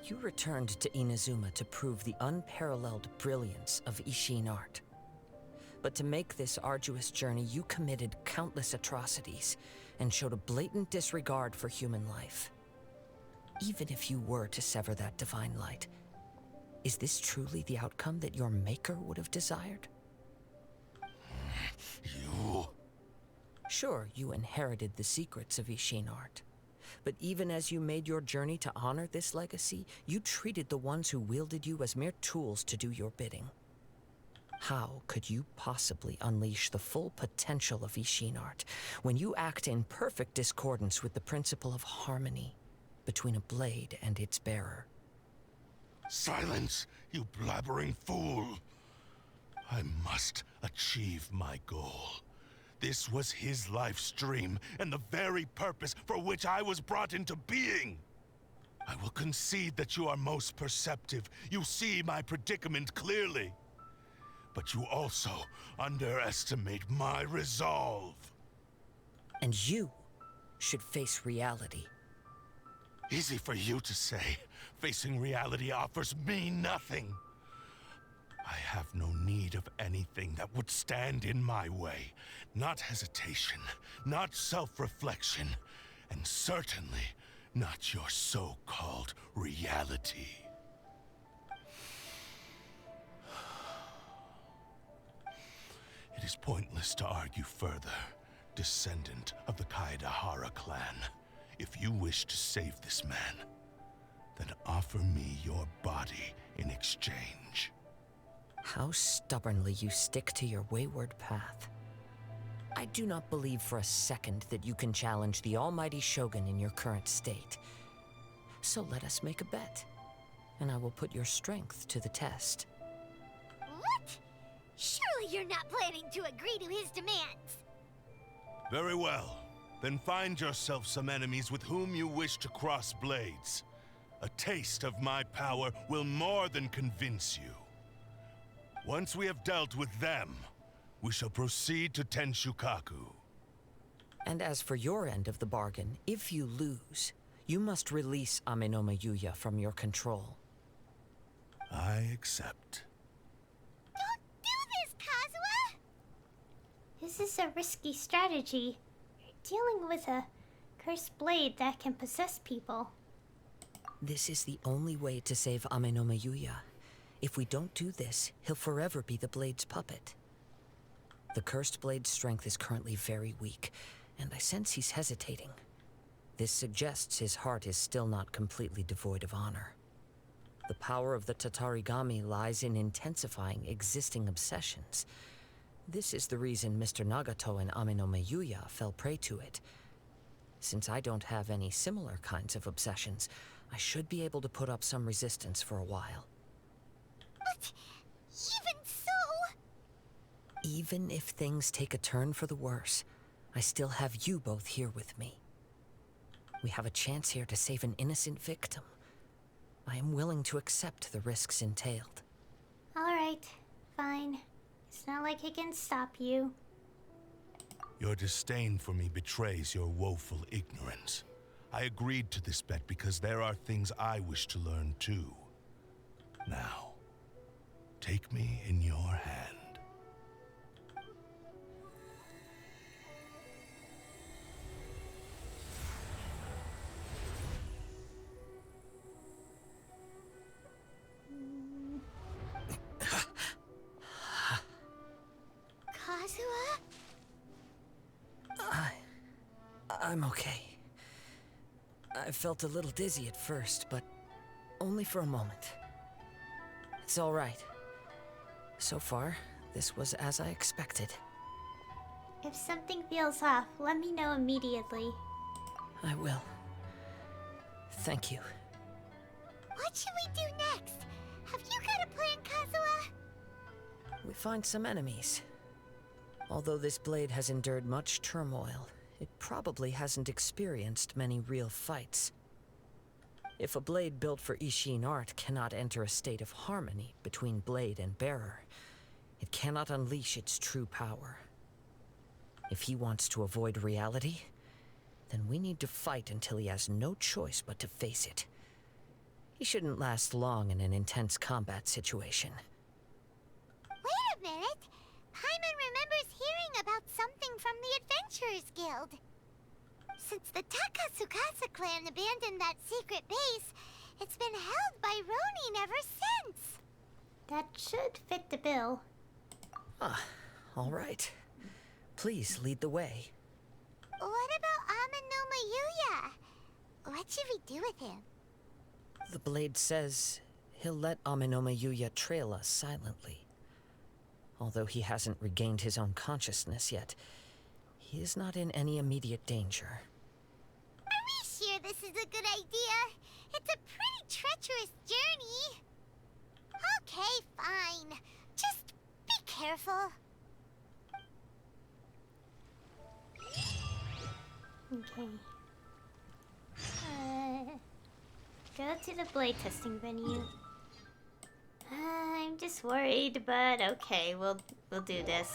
You returned to Inazuma to prove the unparalleled brilliance of Ishin art. But to make this arduous journey, you committed countless atrocities and showed a blatant disregard for human life. Even if you were to sever that divine light, is this truly the outcome that your maker would have desired? You... Sure, you inherited the secrets of Ishin art. But even as you made your journey to honor this legacy, you treated the ones who wielded you as mere tools to do your bidding. How could you possibly unleash the full potential of Ishin art when you act in perfect discordance with the principle of harmony between a blade and its bearer? Silence, you blabbering fool! I must achieve my goal. This was his life's dream, and the very purpose for which I was brought into being. I will concede that you are most perceptive. You see my predicament clearly. But you also underestimate my resolve. And you should face reality. Easy for you to say. Facing reality offers me nothing. I have no need of anything that would stand in my way. Not hesitation, not self-reflection, and certainly not your so-called reality. It is pointless to argue further, descendant of the Kaedahara clan. If you wish to save this man, then offer me your body in exchange. How stubbornly you stick to your wayward path. I do not believe for a second that you can challenge the almighty Shogun in your current state. So let us make a bet, and I will put your strength to the test. What? Surely you're not planning to agree to his demands. Very well. Then find yourself some enemies with whom you wish to cross blades. A taste of my power will more than convince you. Once we have dealt with them, we shall proceed to Tenshukaku. And as for your end of the bargain, if you lose, you must release Amenoma Yuya from your control. I accept. Don't do this, Kazuha! This is a risky strategy. You're dealing with a cursed blade that can possess people. This is the only way to save Amenoma Yuya. If we don't do this, he'll forever be the blade's puppet. The cursed blade's strength is currently very weak, and I sense he's hesitating. This suggests his heart is still not completely devoid of honor. The power of the Tatarigami lies in intensifying existing obsessions. This is the reason Mr. Nagato and Amenoma Yuya fell prey to it. Since I don't have any similar kinds of obsessions, I should be able to put up some resistance for a while. But even so... Even if things take a turn for the worse, I still have you both here with me. We have a chance here to save an innocent victim. I am willing to accept the risks entailed. Alright, fine. It's not like I can stop you. Your disdain for me betrays your woeful ignorance. I agreed to this bet because there are things I wish to learn too. Now, take me in your hand. Kazuha? I'm okay. I felt a little dizzy at first, but only for a moment. It's all right. So far, this was as I expected. If something feels off, let me know immediately. I will. Thank you. What should we do next? Have you got a plan, Kazuha? We find some enemies. Although this blade has endured much turmoil, it probably hasn't experienced many real fights. If a blade built for Ishin art cannot enter a state of harmony between blade and bearer, it cannot unleash its true power. If he wants to avoid reality, then we need to fight until he has no choice but to face it. He shouldn't last long in an intense combat situation. Wait a minute! Paimon remembers hearing about something from the Adventurers Guild. Since the Takatsukasa clan abandoned that secret base, it's been held by Ronin ever since. That should fit the bill. Ah, all right. Please lead the way. What about Amenoma Yuya? What should we do with him? The blade says he'll let Amenoma Yuya trail us silently. Although he hasn't regained his own consciousness yet, he is not in any immediate danger. Are we sure this is a good idea? It's a pretty treacherous journey. Okay, fine. Just be careful. Okay. Go to the blade testing venue. I'm just worried, but okay, we'll do this.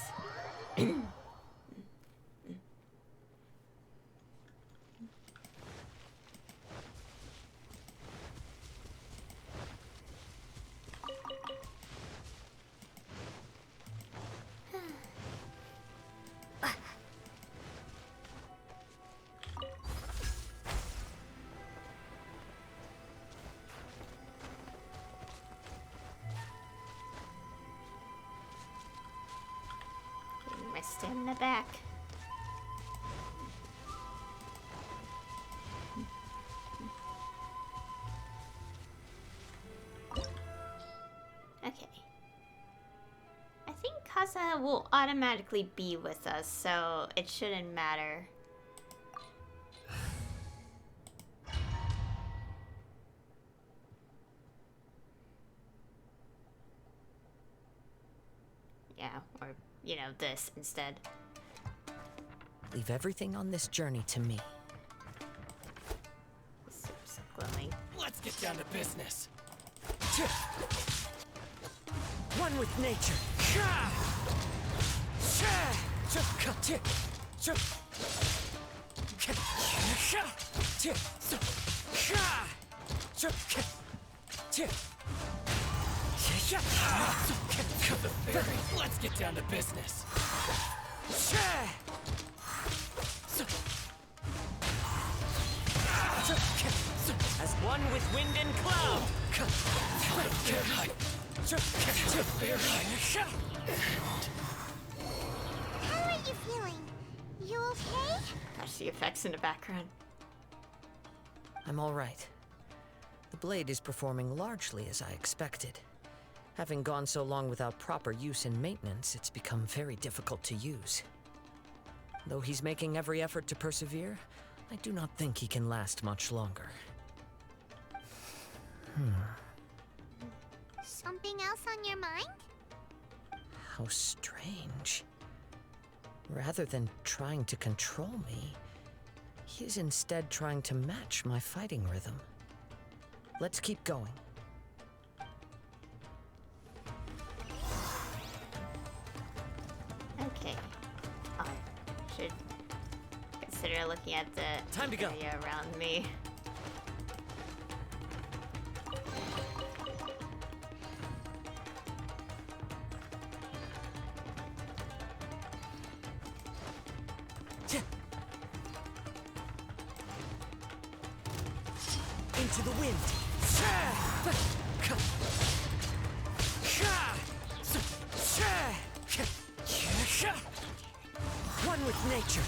stand in the back. Okay. I think Kazuha will automatically be with us, so it shouldn't matter. Yeah, or, you know, this instead. Leave everything on this journey to me. Super glowing. Let's get down to business. One with nature. Let's get down to business. As one with wind and cloud. How are you feeling? You okay? Gosh, the effects in the background. I'm all right. The blade is performing largely as I expected. Having gone so long without proper use and maintenance, it's become very difficult to use. Though he's making every effort to persevere, I do not think he can last much longer. Something else on your mind? How strange. Rather than trying to control me, he is instead trying to match my fighting rhythm. Let's keep going. Okay. I should consider looking at the Time to go. area around me. Into the wind. One with nature.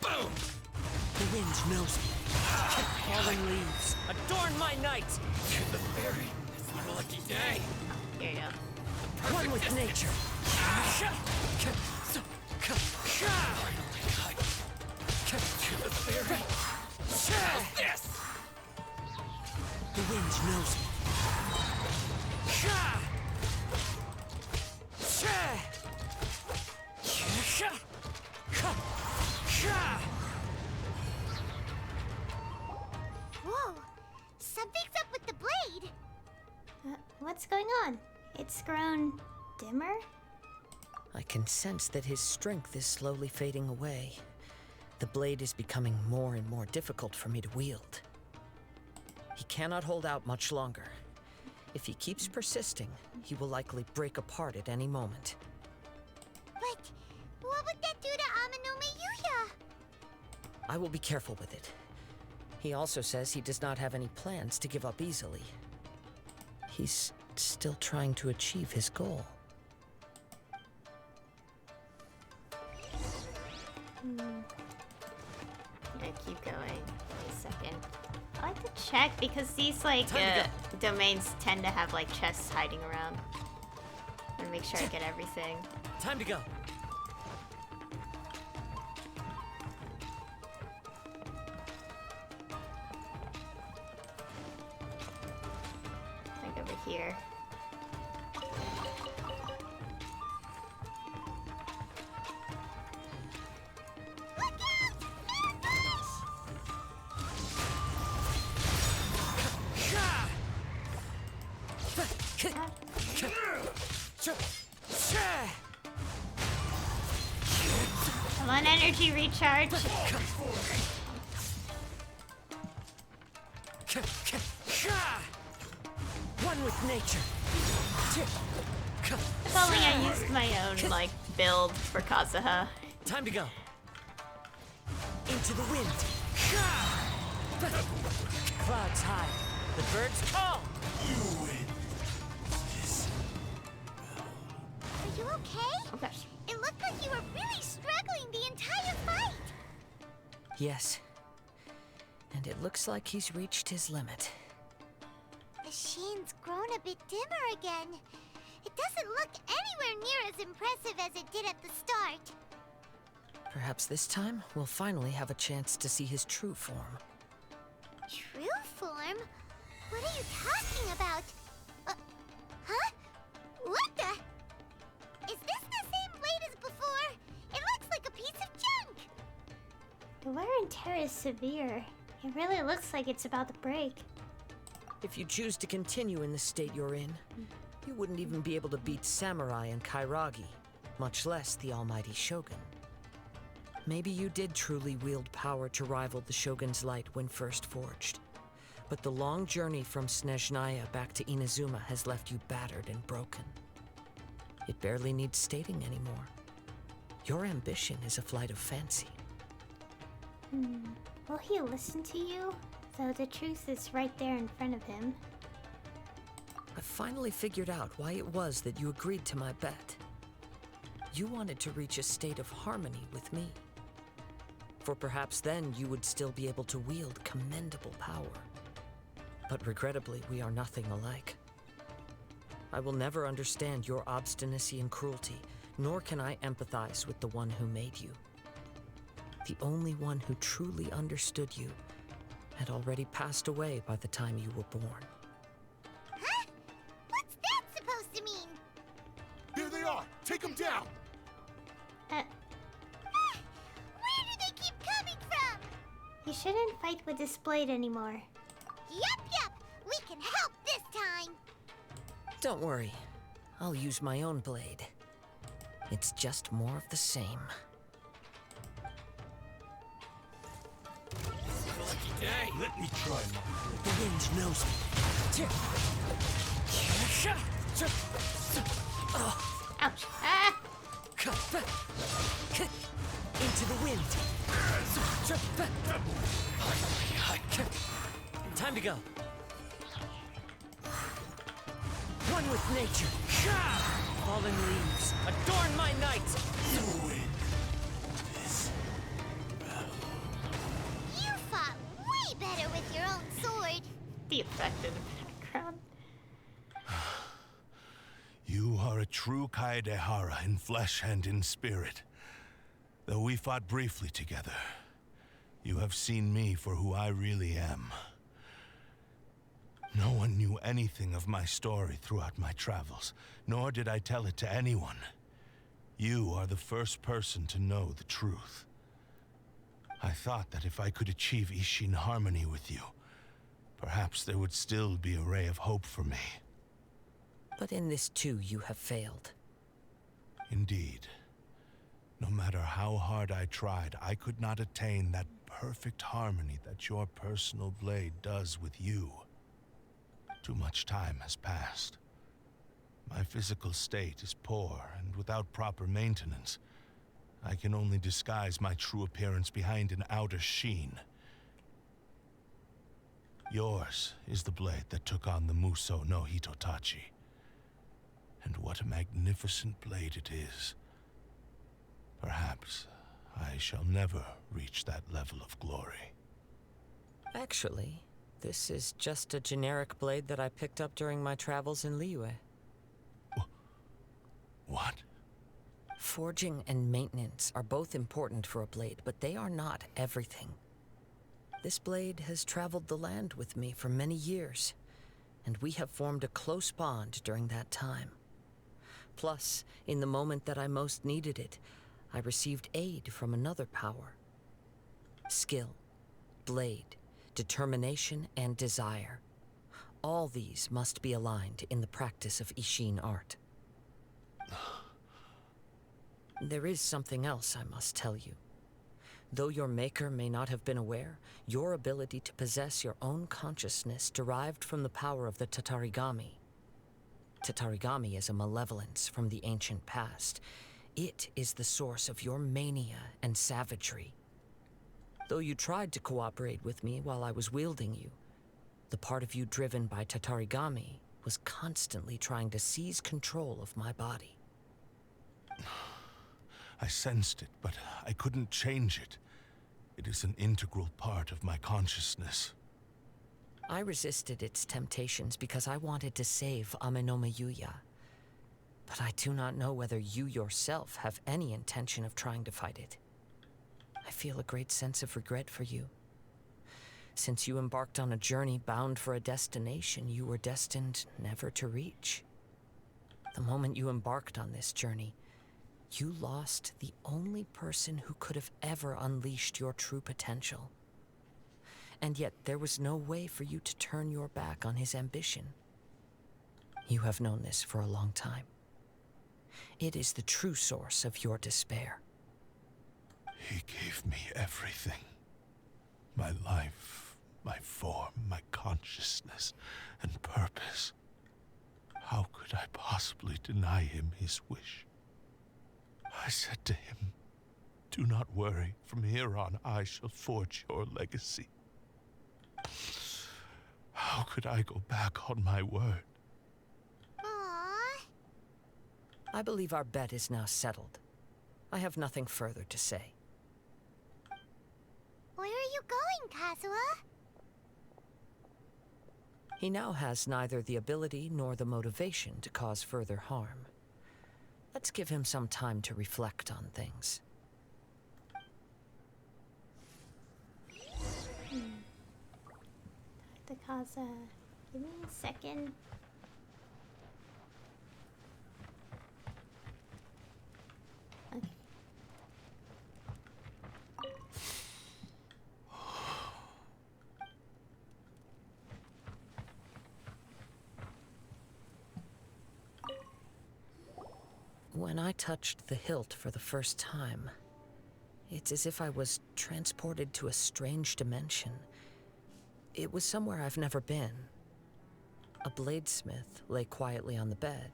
Boom! The wind knows me. Falling leaves. Adorn my night. To the fairy. It's our lucky day. Here you go. One with nature. To the fairy. Yes. The wind knows me. Whoa! Something's up with the blade! What's going on? It's grown dimmer? I can sense that his strength is slowly fading away. The blade is becoming more and more difficult for me to wield. He cannot hold out much longer. If he keeps persisting, he will likely break apart at any moment. But what would that do to Amanome Yuya? I will be careful with it. He also says he does not have any plans to give up easily. He's still trying to achieve his goal. Yeah, keep going. Wait a second. I like to check because these like Time to domains tend to have like chests hiding around. And make sure I get everything. Time to go. Like over here. Look out! Ambush! Come on, energy recharge. One with nature. If only I used my own like build for Kazuha. Time to go. Into the wind. Clouds high. The birds call. You win. okay? Oh gosh. It looked like you were really struggling the entire fight. Yes. And it looks like he's reached his limit. The sheen's grown a bit dimmer again. It doesn't look anywhere near as impressive as it did at the start. Perhaps this time, we'll finally have a chance to see his true form. True form? What are you talking about? Huh? What the? Is this the same blade as before? It looks like a piece of junk! The wear and tear is severe. It really looks like it's about to break. If you choose to continue in the state you're in, you wouldn't even be able to beat Samurai and Kairagi, much less the almighty Shogun. Maybe you did truly wield power to rival the Shogun's light when first forged. But the long journey from Snezhnaya back to Inazuma has left you battered and broken. It barely needs stating anymore. Your ambition is a flight of fancy. Will he listen to you? Though the truth is right there in front of him. I finally figured out why it was that you agreed to my bet. You wanted to reach a state of harmony with me. For perhaps then you would still be able to wield commendable power. But regrettably, we are nothing alike. I will never understand your obstinacy and cruelty, nor can I empathize with the one who made you. The only one who truly understood you had already passed away by the time you were born. Huh? What's that supposed to mean? Here they are! Take them down! Where do they keep coming from? You shouldn't fight with this blade anymore. Yup, we can help this time. Don't worry, I'll use my own blade. It's just more of the same. Let me try mine. The wind knows me. Ouch. Ah! Into the wind. Time to go. One with nature. Fallen leaves, adorn my night. You win this. You fought way better with your own sword. The effect in the background. You are a true Kaedehara in flesh and in spirit. Though we fought briefly together, you have seen me for who I really am. No one knew anything of my story throughout my travels, nor did I tell it to anyone. You are the first person to know the truth. I thought that if I could achieve Ishin harmony with you, perhaps there would still be a ray of hope for me. But in this too, you have failed. Indeed. No matter how hard I tried, I could not attain that perfect harmony that your personal blade does with you. Too much time has passed. My physical state is poor, and without proper maintenance, I can only disguise my true appearance behind an outer sheen. Yours is the blade that took on the Muso no Hitotachi. And what a magnificent blade it is. Perhaps I shall never reach that level of glory. Actually, this is just a generic blade that I picked up during my travels in Liyue. What? Forging and maintenance are both important for a blade, but they are not everything. This blade has traveled the land with me for many years, and we have formed a close bond during that time. Plus, in the moment that I most needed it, I received aid from another power. Skill, blade, determination, and desire. All these must be aligned in the practice of Ishin art. There is something else I must tell you. Though your maker may not have been aware, your ability to possess your own consciousness derived from the power of the Tatarigami. Tatarigami is a malevolence from the ancient past. It is the source of your mania and savagery. Though you tried to cooperate with me while I was wielding you, the part of you driven by Tatarigami was constantly trying to seize control of my body. I sensed it, but I couldn't change it. It is an integral part of my consciousness. I resisted its temptations because I wanted to save Amenoma Yuya. But I do not know whether you yourself have any intention of trying to fight it. I feel a great sense of regret for you. Since you embarked on a journey bound for a destination you were destined never to reach. The moment you embarked on this journey, you lost the only person who could have ever unleashed your true potential. And yet there was no way for you to turn your back on his ambition. You have known this for a long time. It is the true source of your despair. He gave me everything. My life, my form, my consciousness, and purpose. How could I possibly deny him his wish? I said to him, "Do not worry, from here on I shall forge your legacy." How could I go back on my word? Aww. I believe our bet is now settled. I have nothing further to say. Where are you going, Kazuha? He now has neither the ability nor the motivation to cause further harm. Let's give him some time to reflect on things. Kazuha, give me a second. Okay. When I touched the hilt for the first time, it's as if I was transported to a strange dimension. It was somewhere I've never been. A bladesmith lay quietly on the bed,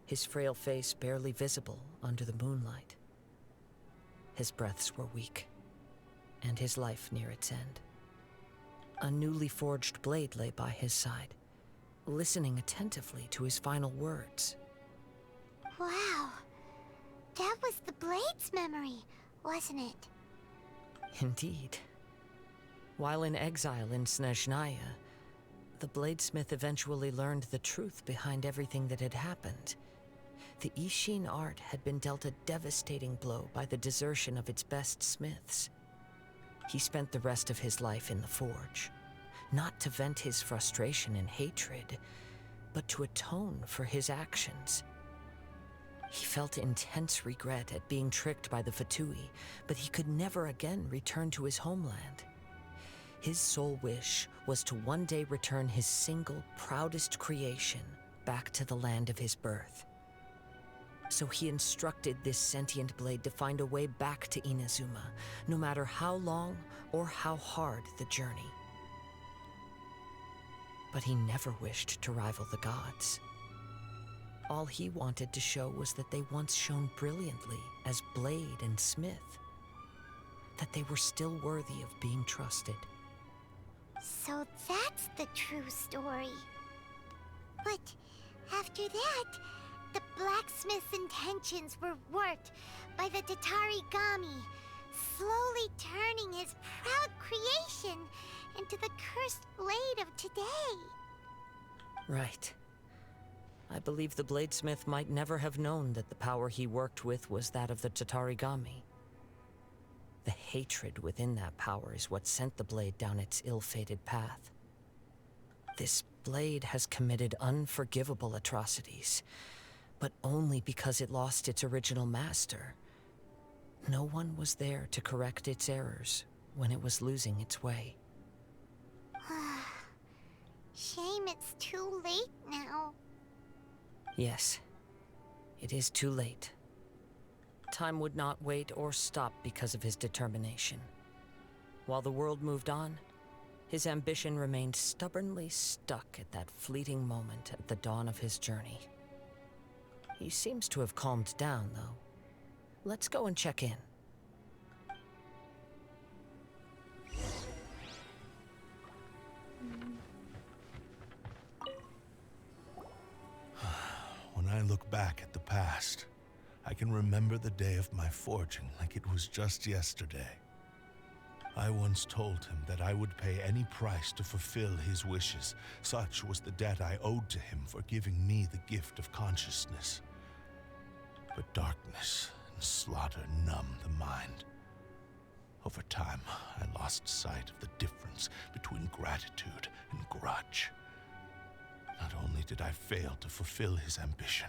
his frail face barely visible under the moonlight. His breaths were weak, and his life near its end. A newly forged blade lay by his side, listening attentively to his final words. Wow. That was the Blade's memory, wasn't it? Indeed. While in exile in Snezhnaya, the bladesmith eventually learned the truth behind everything that had happened. The Ishin art had been dealt a devastating blow by the desertion of its best smiths. He spent the rest of his life in the forge, not to vent his frustration and hatred, but to atone for his actions. He felt intense regret at being tricked by the Fatui, but he could never again return to his homeland. His sole wish was to one day return his single, proudest creation back to the land of his birth. So he instructed this sentient blade to find a way back to Inazuma, no matter how long or how hard the journey. But he never wished to rival the gods. All he wanted to show was that they once shone brilliantly as blade and smith, that they were still worthy of being trusted. So that's the true story. But after that, the blacksmith's intentions were worked by the Tatarigami, slowly turning his proud creation into the cursed blade of today. Right. I believe the bladesmith might never have known that the power he worked with was that of the Tatarigami. The hatred within that power is what sent the blade down its ill-fated path. This blade has committed unforgivable atrocities, but only because it lost its original master. No one was there to correct its errors when it was losing its way. Shame it's too late now. Yes, it is too late. Time would not wait or stop because of his determination. While the world moved on, his ambition remained stubbornly stuck at that fleeting moment at the dawn of his journey. He seems to have calmed down, though. Let's go and check in. When I look back at the past, I can remember the day of my forging like it was just yesterday. I once told him that I would pay any price to fulfill his wishes. Such was the debt I owed to him for giving me the gift of consciousness. But darkness and slaughter numbed the mind. Over time, I lost sight of the difference between gratitude and grudge. Not only did I fail to fulfill his ambition,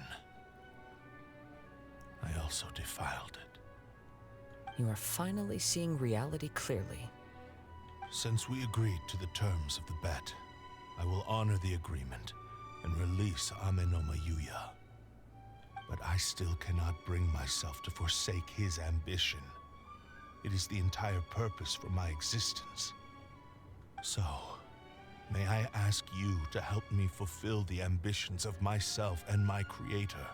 I also defiled it. You are finally seeing reality clearly. Since we agreed to the terms of the bet, I will honor the agreement and release Amenoma Yuya. But I still cannot bring myself to forsake his ambition. It is the entire purpose for my existence. So, may I ask you to help me fulfill the ambitions of myself and my creator?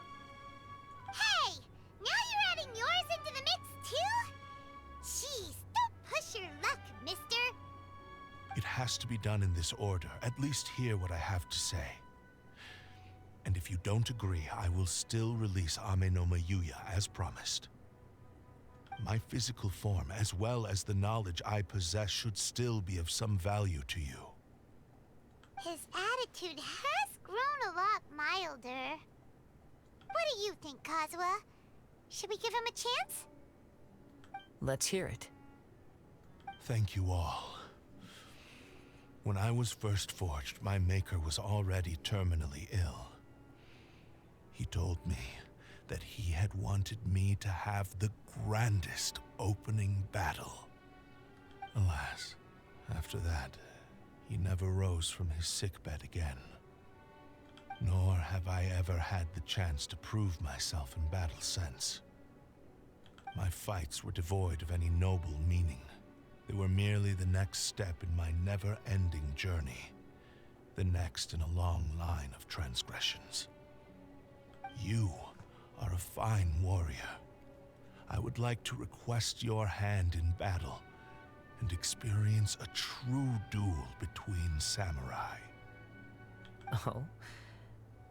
Hey! Now you're adding yours into the mix, too? Jeez, don't push your luck, mister. It has to be done in this order. At least hear what I have to say. And if you don't agree, I will still release Amenoma Yuya as promised. My physical form, as well as the knowledge I possess, should still be of some value to you. His attitude has grown a lot milder. What do you think, Kazuha? Should we give him a chance? Let's hear it. Thank you all. When I was first forged, my maker was already terminally ill. He told me that he had wanted me to have the grandest opening battle. Alas, after that, he never rose from his sickbed again. Nor have I ever had the chance to prove myself in battle since. My fights were devoid of any noble meaning. They were merely the next step in my never-ending journey, the next in a long line of transgressions. You are a fine warrior. I would like to request your hand in battle and experience a true duel between samurai. Oh?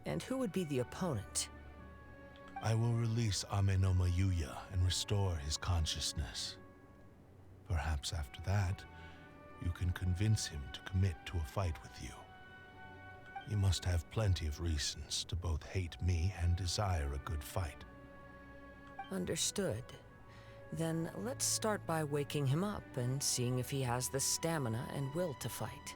And who would be the opponent? I will release Amenoma Yuya and restore his consciousness. Perhaps after that, you can convince him to commit to a fight with you. You must have plenty of reasons to both hate me and desire a good fight. Understood. Then let's start by waking him up and seeing if he has the stamina and will to fight.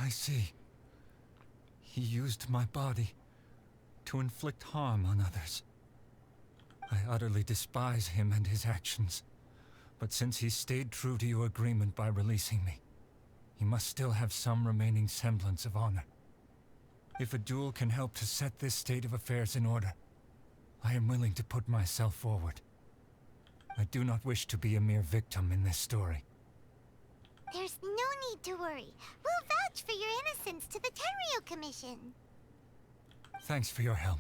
I see. He used my body to inflict harm on others. I utterly despise him and his actions. But since he stayed true to your agreement by releasing me, he must still have some remaining semblance of honor. If a duel can help to set this state of affairs in order, I am willing to put myself forward. I do not wish to be a mere victim in this story. There's no need to worry. We'll vouch for your innocence to the Tenryu Commission. Thanks for your help.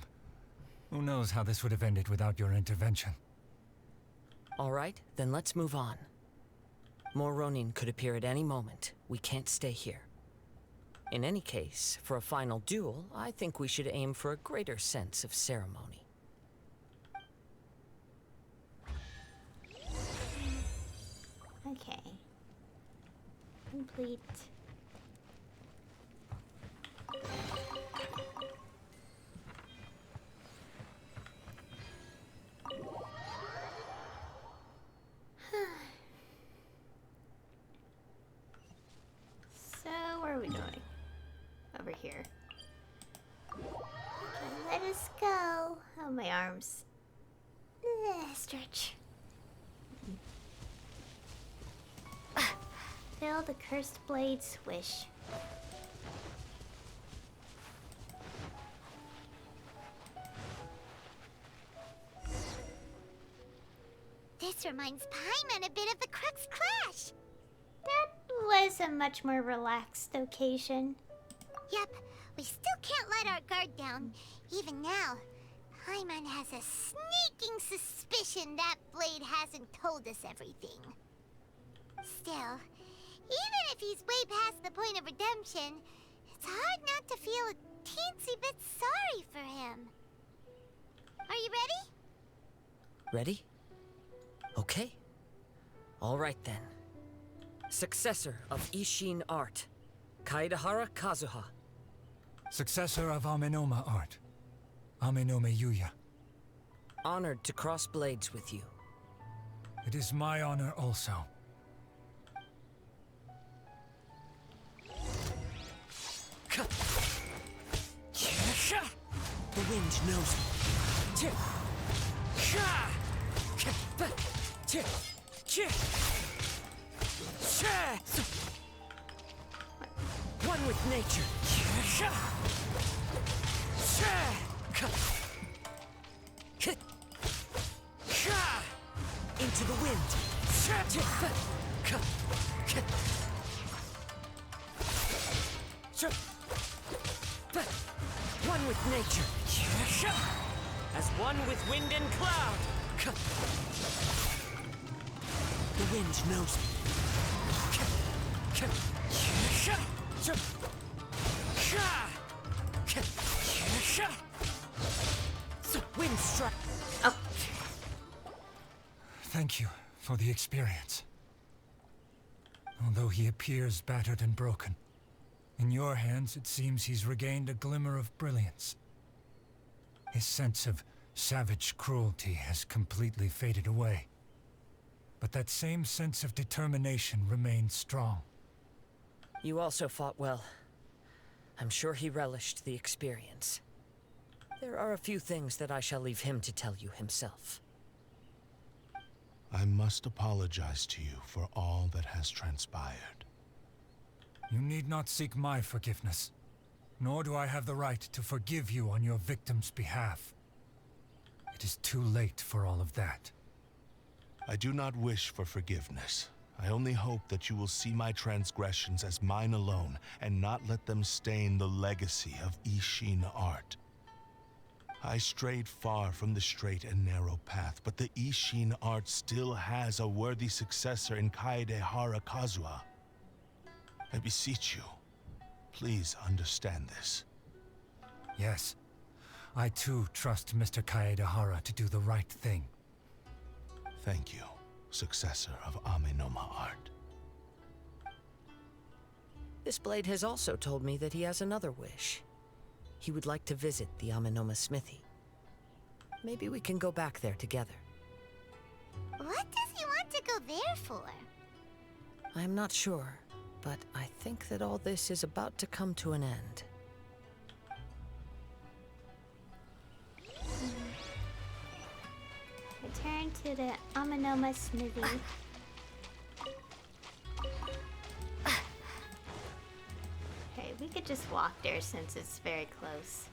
Who knows how this would have ended without your intervention? All right, then let's move on. More Ronin could appear at any moment. We can't stay here. In any case, for a final duel, I think we should aim for a greater sense of ceremony. Okay. Complete. So, where are we going? Over here. Okay, let us go. Oh, my arms. Stretch. Feel the cursed blade swish. This reminds Paimon a bit of the Crux Clash. That was a much more relaxed occasion. Yep, we still can't let our guard down. Even now, Paimon has a sneaking suspicion that blade hasn't told us everything. Still, even if he's way past the point of redemption, it's hard not to feel a teensy bit sorry for him. Are you ready? Ready? Okay. All right then. Successor of Ishin art, Kaedahara Kazuha. Successor of Amenoma art, Amenome Yuya. Honored to cross blades with you. It is my honor also. The wind knows me. One with nature. Into the wind. One with nature. As one with wind and cloud. The wind knows me. Wind strike. Oh, Thank you for the experience. Although he appears battered and broken, in your hands it seems he's regained a glimmer of brilliance. His sense of savage cruelty has completely faded away. But that same sense of determination remains strong. You also fought well. I'm sure he relished the experience. There are a few things that I shall leave him to tell you himself. I must apologize to you for all that has transpired. You need not seek my forgiveness, nor do I have the right to forgive you on your victim's behalf. It is too late for all of that. I do not wish for forgiveness. I only hope that you will see my transgressions as mine alone, and not let them stain the legacy of Ishin art. I strayed far from the straight and narrow path, but the Ishin art still has a worthy successor in Kaedahara Kazuha. I beseech you, please understand this. Yes, I too trust Mr. Kaedahara to do the right thing. Thank you, successor of Amenoma art. This blade has also told me that he has another wish. He would like to visit the Amenoma smithy. Maybe we can go back there together. What does he want to go there for? I'm not sure, but I think that all this is about to come to an end. return to the Amenoma smithy. Okay, we could just walk there since it's very close.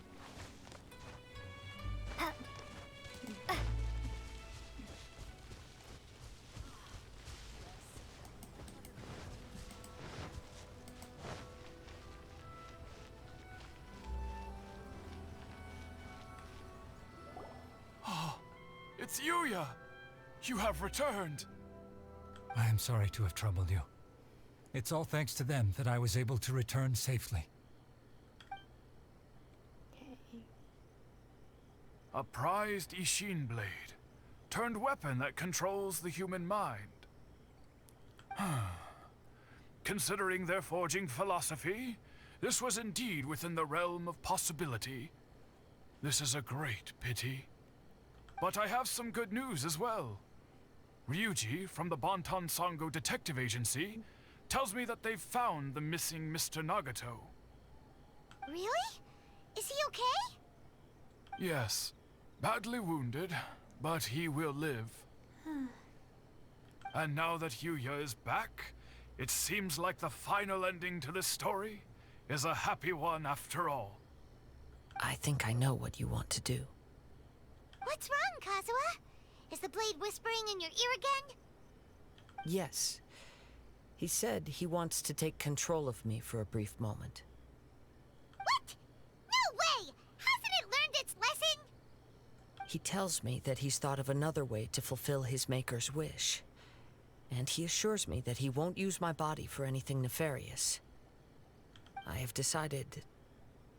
It's Yuya! You have returned! I am sorry to have troubled you. It's all thanks to them that I was able to return safely. Okay. A prized Ishin blade, turned weapon that controls the human mind. Considering their forging philosophy, this was indeed within the realm of possibility. This is a great pity. But I have some good news as well. Ryuji, from the Bonton Sango Detective Agency, tells me that they've found the missing Mr. Nagato. Really? Is he okay? Yes, badly wounded, but he will live. And now that Yuya is back, it seems like the final ending to this story is a happy one after all. I think I know what you want to do. What's wrong, Kazuha? Is the blade whispering in your ear again? Yes. He said he wants to take control of me for a brief moment. What? No way! Hasn't it learned its lesson? He tells me that he's thought of another way to fulfill his maker's wish. And he assures me that he won't use my body for anything nefarious. I have decided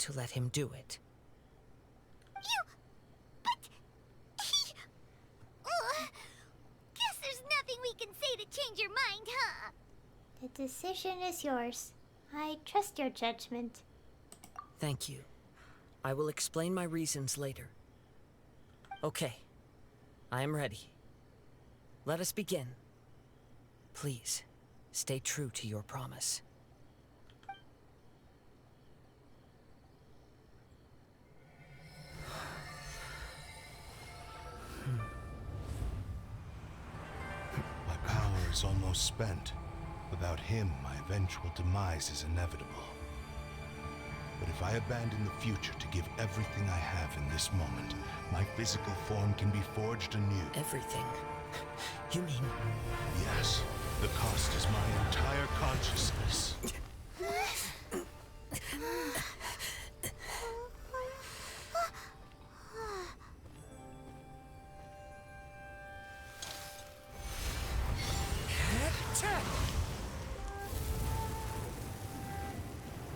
to let him do it. Guess there's nothing we can say to change your mind, huh? The decision is yours. I trust your judgment. Thank you. I will explain my reasons later. Okay. I am ready. Let us begin. Please, stay true to your promise. My power is almost spent. Without him, my eventual demise is inevitable. But if I abandon the future to give everything I have in this moment, my physical form can be forged anew. Everything? You mean... Yes. The cost is my entire consciousness.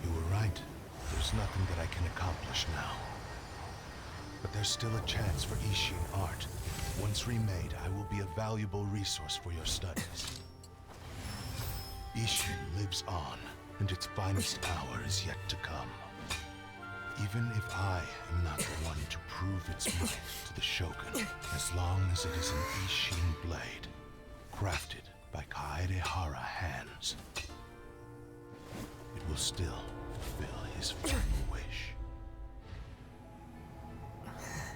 You were right. There's nothing that I can accomplish now. But there's still a chance for Ishin art. Once remade, I will be a valuable resource for your studies. Ishin lives on, and its finest hour is yet to come. Even if I am not the one to prove its might to the Shogun, as long as it is an Ishin blade, crafted by Kaedehara hands, it will still fulfill his final wish.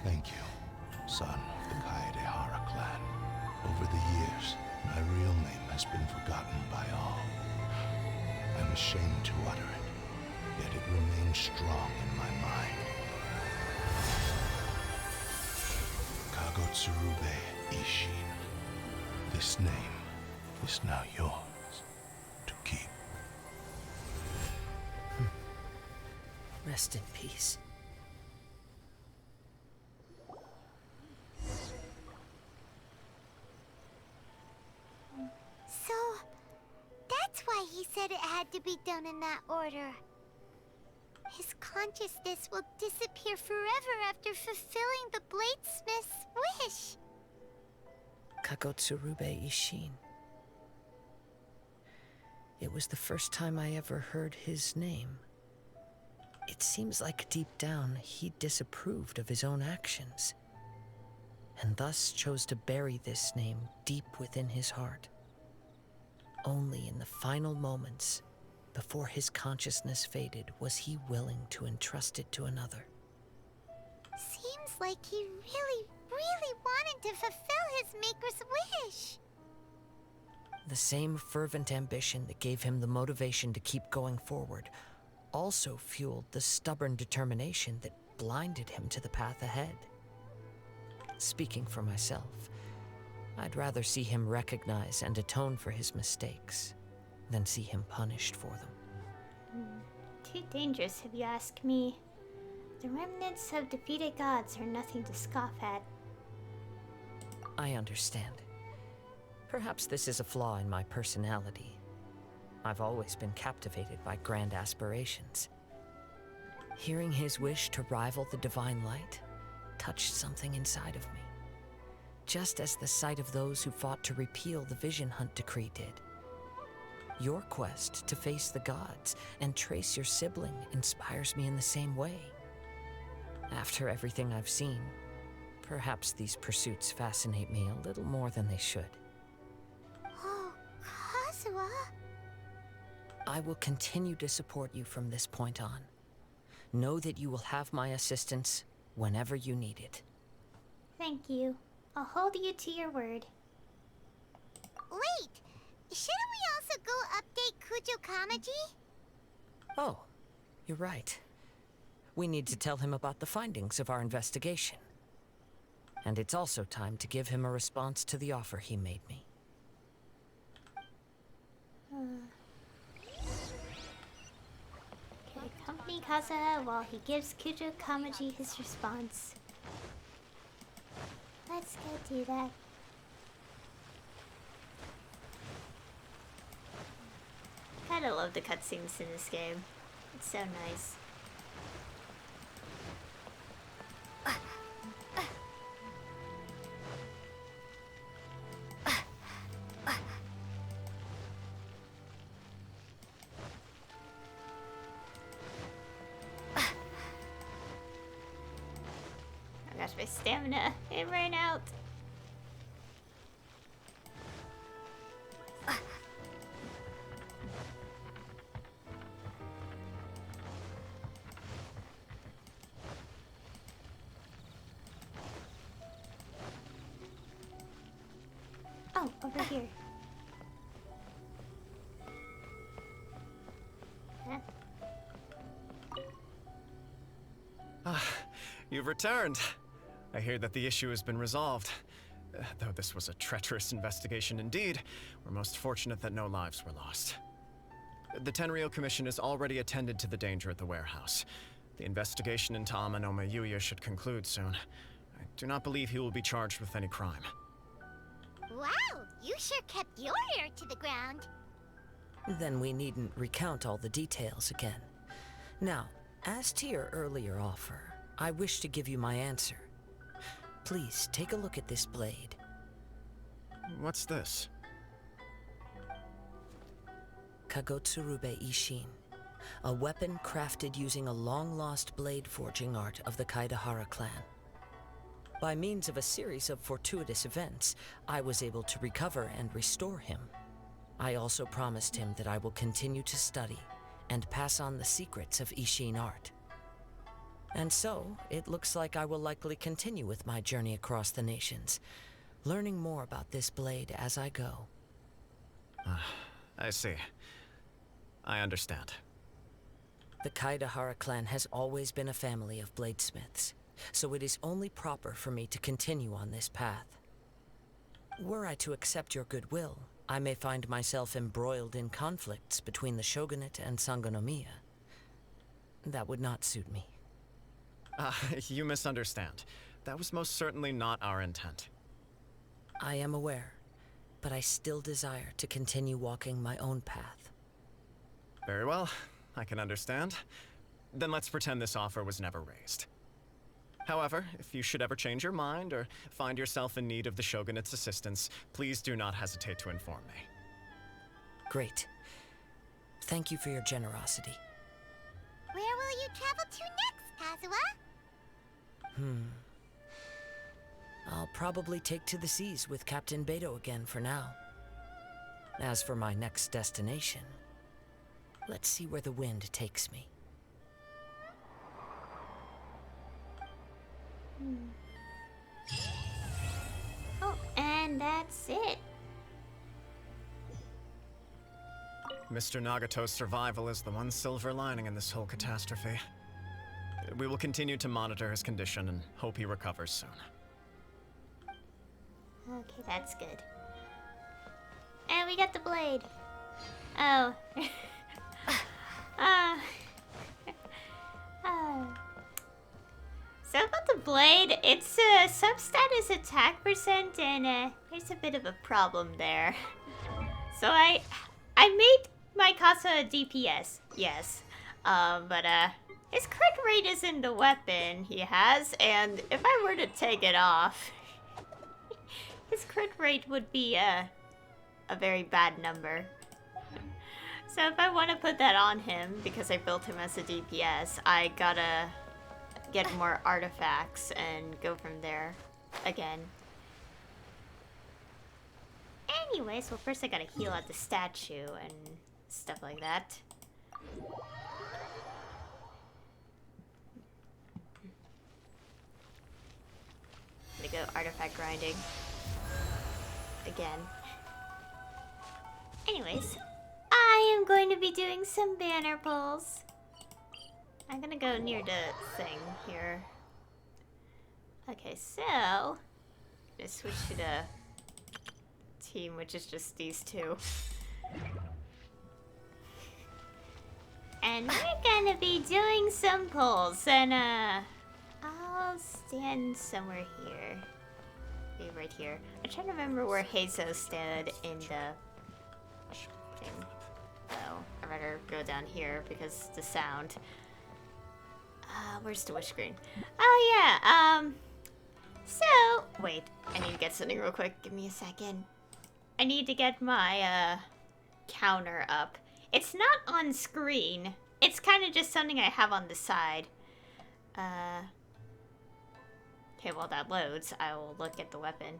Thank you, son of the Kaedehara clan. Over the years, my real name has been forgotten by all. I'm ashamed to utter it, yet it remains strong in my mind. Kagotsurube Ishin. This name is now yours to keep. Rest in peace. So, that's why he said it had to be done in that order. His consciousness will disappear forever after fulfilling the bladesmith's wish. Kagotsurube Ishin. It was the first time I ever heard his name. It seems like deep down he disapproved of his own actions, and thus chose to bury this name deep within his heart. Only in the final moments, before his consciousness faded, was he willing to entrust it to another. Seems like he really wanted to fulfill his maker's wish. The same fervent ambition that gave him the motivation to keep going forward also fueled the stubborn determination that blinded him to the path ahead. Speaking for myself, I'd rather see him recognize and atone for his mistakes than see him punished for them. Too dangerous if you ask me. The remnants of defeated gods are nothing to scoff at. I understand. Perhaps this is a flaw in my personality. I've always been captivated by grand aspirations. Hearing his wish to rival the divine light touched something inside of me, just as the sight of those who fought to repeal the Vision Hunt decree did. Your quest to face the gods and trace your sibling inspires me in the same way. After everything I've seen, perhaps these pursuits fascinate me a little more than they should. Oh, Kazuha? I will continue to support you from this point on. Know that you will have my assistance whenever you need it. Thank you. I'll hold you to your word. Wait! Shouldn't we also go update Kujo Kamaji? Oh, you're right. We need to tell him about the findings of our investigation. And it's also time to give him a response to the offer he made me. Okay, accompany Kazuha while he gives Kujo Kamaji his response. Let's go do that. Kinda love the cutscenes in this game. It's so nice. gosh, my stamina, it ran out. Oh, over here. Huh? You've returned. I hear that the issue has been resolved. Though this was a treacherous investigation indeed, we're most fortunate that no lives were lost. The Tenryou Commission has already attended to the danger at the warehouse. The investigation into Amanome Yuya should conclude soon. I do not believe he will be charged with any crime. Wow, you sure kept your ear to the ground. Then we needn't recount all the details again. Now, as to your earlier offer, I wish to give you my answer. Please take a look at this blade. What's this? Kagotsurube Ishin, a weapon crafted using a long-lost blade forging art of the Kaidahara clan. By means of a series of fortuitous events, I was able to recover and restore him. I also promised him that I will continue to study and pass on the secrets of Ishin art. And so, it looks like I will likely continue with my journey across the nations, learning more about this blade as I go. I see. I understand. The Kaidahara clan has always been a family of bladesmiths, so it is only proper for me to continue on this path. Were I to accept your goodwill, I may find myself embroiled in conflicts between the shogunate and Sangonomiya. That would not suit me. You misunderstand. That was most certainly not our intent. I am aware, but I still desire to continue walking my own path. Very well, I can understand. Then let's pretend this offer was never raised. However, if you should ever change your mind or find yourself in need of the Shogunate's assistance, please do not hesitate to inform me. Great. Thank you for your generosity. Where will you travel to next, Kazuha? I'll probably take to the seas with Captain Beto again for now. As for my next destination, let's see where the wind takes me. Oh, and that's it. Mr. Nagato's survival is the one silver lining in this whole catastrophe. We will continue to monitor his condition and hope he recovers soon. Okay, that's good. And we got the blade. Oh. So about the blade, it's substat is attack percent, and there's a bit of a problem there. So I made my Kazuha DPS, yes, but his crit rate isn't the weapon he has, and if I were to take it off, his crit rate would be a very bad number. So if I want to put that on him, because I built him as a DPS, I gotta get more artifacts and go from there again. Anyways, well first I gotta heal out the statue and stuff like that. I'm gonna go artifact grinding again. Anyways, I am going to be doing some banner pulls. I'm gonna go near the thing here. Okay, so I'm gonna switch to the team, which is just these two. And we're gonna be doing some pulls, and I'll stand somewhere here. Maybe right here. I'm trying to remember where Heizou stood in the thing. Oh, I'd rather go down here because the sound. Where's the wish screen? Oh yeah, so, wait, I need to get something real quick. Give me a second. I need to get my, counter up. It's not on screen. It's kind of just something I have on the side. Okay, while that loads, I will look at the weapon.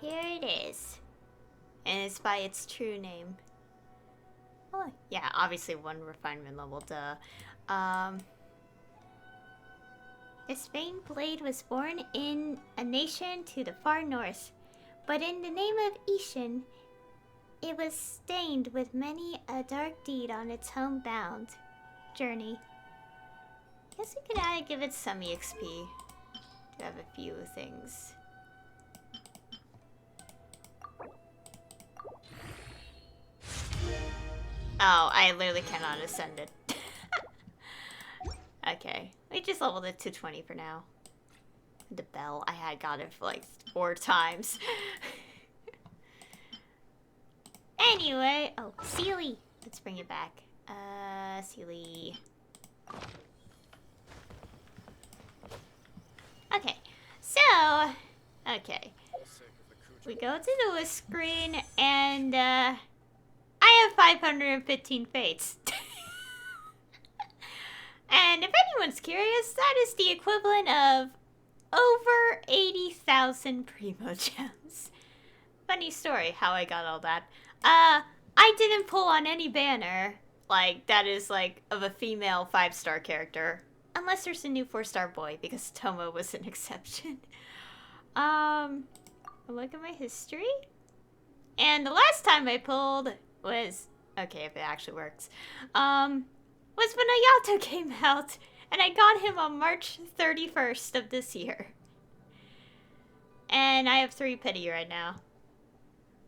Here it is. And it's by its true name. Oh, yeah, obviously 1 refinement level, duh. This famed blade was born in a nation to the far north, but in the name of Ishin, it was stained with many a dark deed on its homebound journey. Guess we could give it some EXP to have a few things. Oh, I literally cannot ascend it. Okay, we just leveled it to 20 for now. The bell, I had got it for like 4 times. Anyway, oh, Sealy. Let's bring it back. Sealy. Okay, so, okay. We go to the list screen, and, I have 515 fates. And if anyone's curious, that is the equivalent of over 80,000 Primo Gems. Funny story how I got all that. I didn't pull on any banner, like, that is, like, of a female 5-star character. Unless there's a new 4-star boy, because Tomo was an exception. Look at my history. And the last time I pulled was, okay, if it actually works, was when Ayato came out, and I got him on March 31st of this year. And I have 3 pity right now.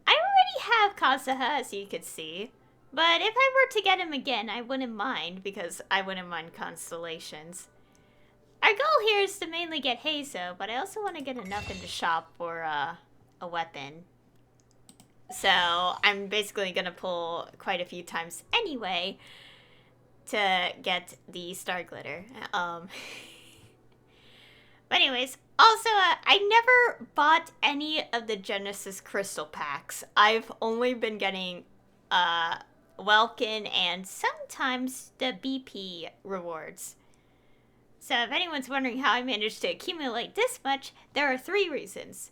I already have Kazuha, as you could see, but if I were to get him again, I wouldn't mind, because I wouldn't mind constellations. Our goal here is to mainly get Heizou, but I also want to get enough in the shop for a weapon. So I'm basically going to pull quite a few times anyway to get the Star Glitter. But anyways, also, I never bought any of the Genesis Crystal packs. I've only been getting Welkin and sometimes the BP rewards. So if anyone's wondering how I managed to accumulate this much, there are 3 reasons.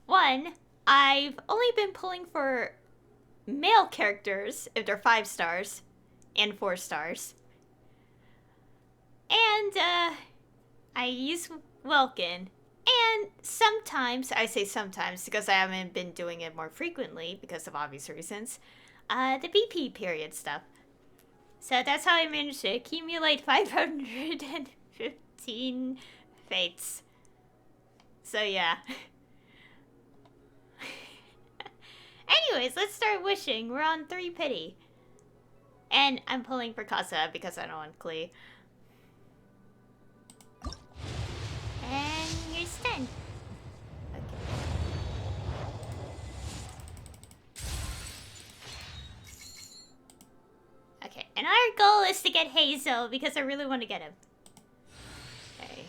1, I've only been pulling for male characters if they're 5 stars and 4 stars. And I use Welkin. And sometimes, I say sometimes because I haven't been doing it more frequently because of obvious reasons, the BP period stuff. So that's how I managed to accumulate 515 fates. So yeah. Anyways, let's start wishing. We're on 3 pity. And I'm pulling for Kazuha because I don't want Klee. And here's 10. Okay, and our goal is to get Heizou because I really want to get him. Okay.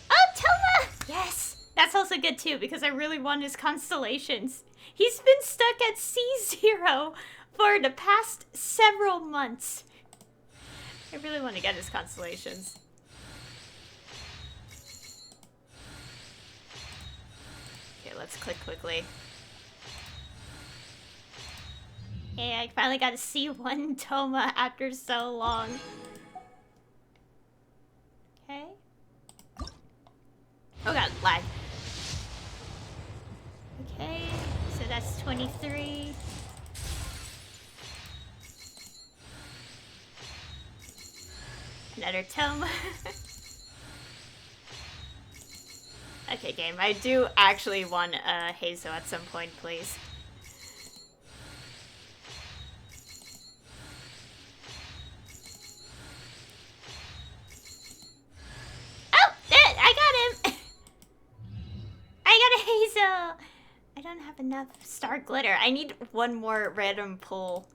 Oh, Toma! Yes! That's also good too because I really want his constellations. He's been stuck at C0 for the past several months. I really want to get his constellations. Okay, let's click quickly. Hey, I finally got to see one Toma after so long. Okay. Oh god, lag. Okay, so that's 23. Another Toma. Okay, game. I do actually want Heizou at some point, please. Oh! I got him! I got a Heizou! I don't have enough Star Glitter. I need one more random pull.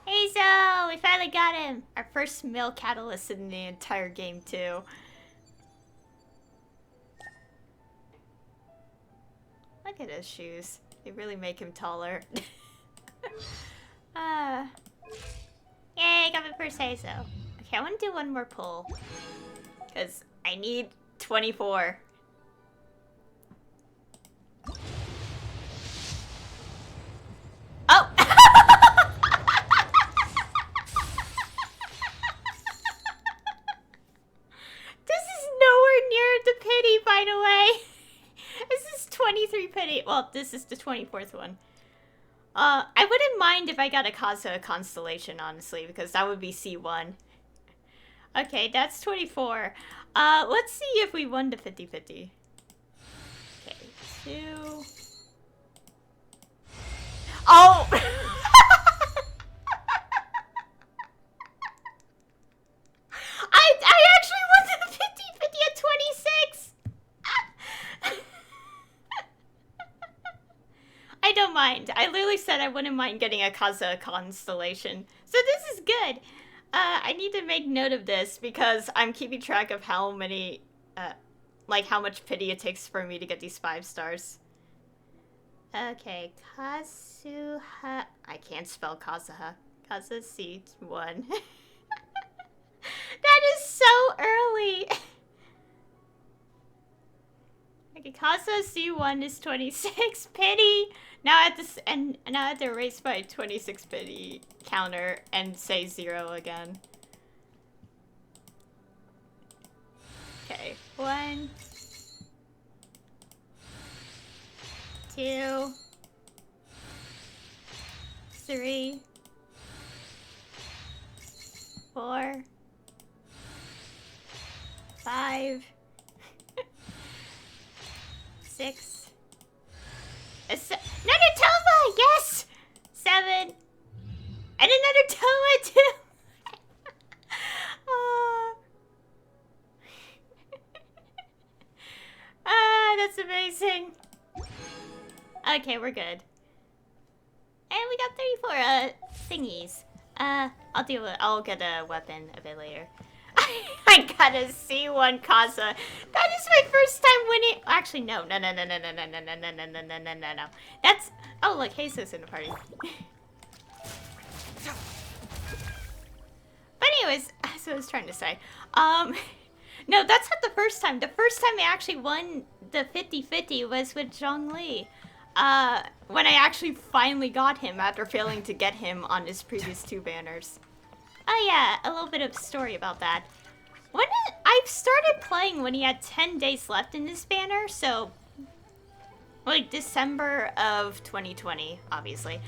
Heizou! We finally got him! Our first male catalyst in the entire game, too. Look at his shoes. They really make him taller. Yay, got my Where's Heizou? Okay, I want to do one more pull. Because I need 24. Oh! This is nowhere near the pity, by the way. This is 23 pity. Well, this is the 24th one. I wouldn't mind if I got a Kazuha constellation, honestly, because that would be C1. Okay, that's 24. Let's see if we won the 50-50. Okay, 2. Oh! I actually won the 50-50 at 26! I don't mind. I literally said I wouldn't mind getting a Kazuha constellation. So this is good. I need to make note of this because I'm keeping track of how many, like how much pity it takes for me to get these 5 stars. Okay, Kazuha. I can't spell Kazuha. Kazuha C1. That is so early. Okay, Kazuha C1 is 26 pity. Now I have to now I have to erase my 26 pity counter and say 0 again. Okay, 1, 2, 3, 4, 5, 6. Another Toma! Yes! 7. And another Toma too! That's amazing. Okay, we're good. And we got 34 thingies. I'll get a weapon a bit later. I got a C1 Kazuha. That is my first time winning. Actually, no. That's. Oh, look, Heizou's in the party. But anyways, that's what I was trying to say. No, that's not the first time. The first time I actually won the 50-50 was with Zhongli. When I actually finally got him after failing to get him on his previous 2 banners. Oh yeah, a little bit of story about that. I started playing when he had 10 days left in this banner, so like December of 2020, obviously.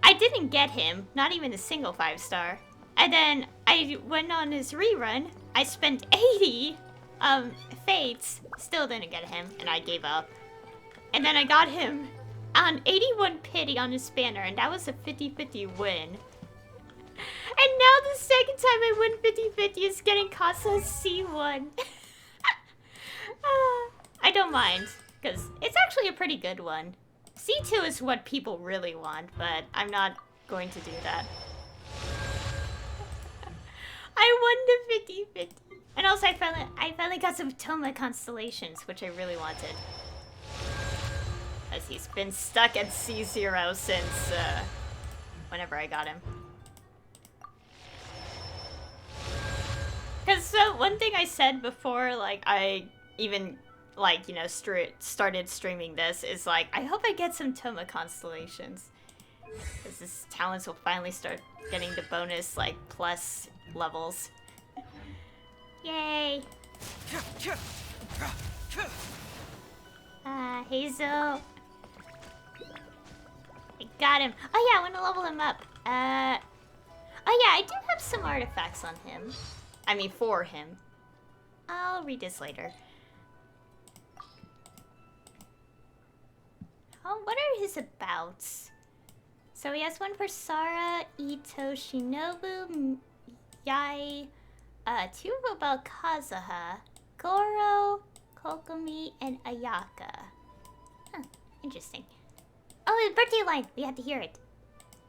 I didn't get him, not even a single 5-star. And then I went on his rerun. I spent 80 fates, still didn't get him, and I gave up. And then I got him on 81 pity on his banner, and that was a 50-50 win. And now the second time I win 50-50 is getting Kazuha C1. I don't mind, because it's actually a pretty good one. C2 is what people really want, but I'm not going to do that. I won the 50-50. And also I finally got some Toma constellations, which I really wanted. As he's been stuck at C0 since whenever I got him. Because one thing I said before, like, I even, like, you know, started streaming this is, like, I hope I get some Toma constellations. Because his talents will finally start getting the bonus, like, plus levels. Yay! Heizou. I got him. Oh yeah, I want to level him up. Oh yeah, I do have some artifacts on him. I mean, for him. I'll read this later. Oh, what are his abouts? So he has one for Sara, Ito, Shinobu, Yai, 2 about Kazuha, Goro, Kokomi, and Ayaka. Huh, interesting. Oh, his birthday line! We had to hear it.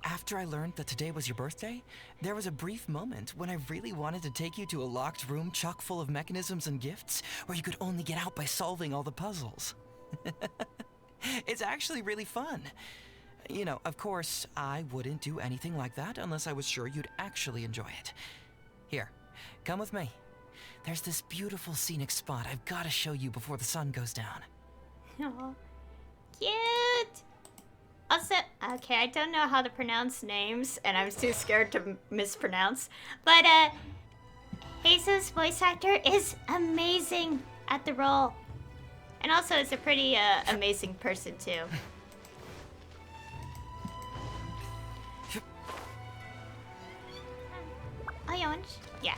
After I learned that today was your birthday, there was a brief moment when I really wanted to take you to a locked room chock full of mechanisms and gifts where you could only get out by solving all the puzzles. It's actually really fun. You know, of course, I wouldn't do anything like that unless I was sure you'd actually enjoy it. Here, come with me. There's this beautiful scenic spot I've got to show you before the sun goes down. Aw, cute! Also, okay, I don't know how to pronounce names, and I'm too scared to mispronounce, but, Heizou's voice actor is amazing at the role. And also is a pretty, amazing person, too. Oh, yeah,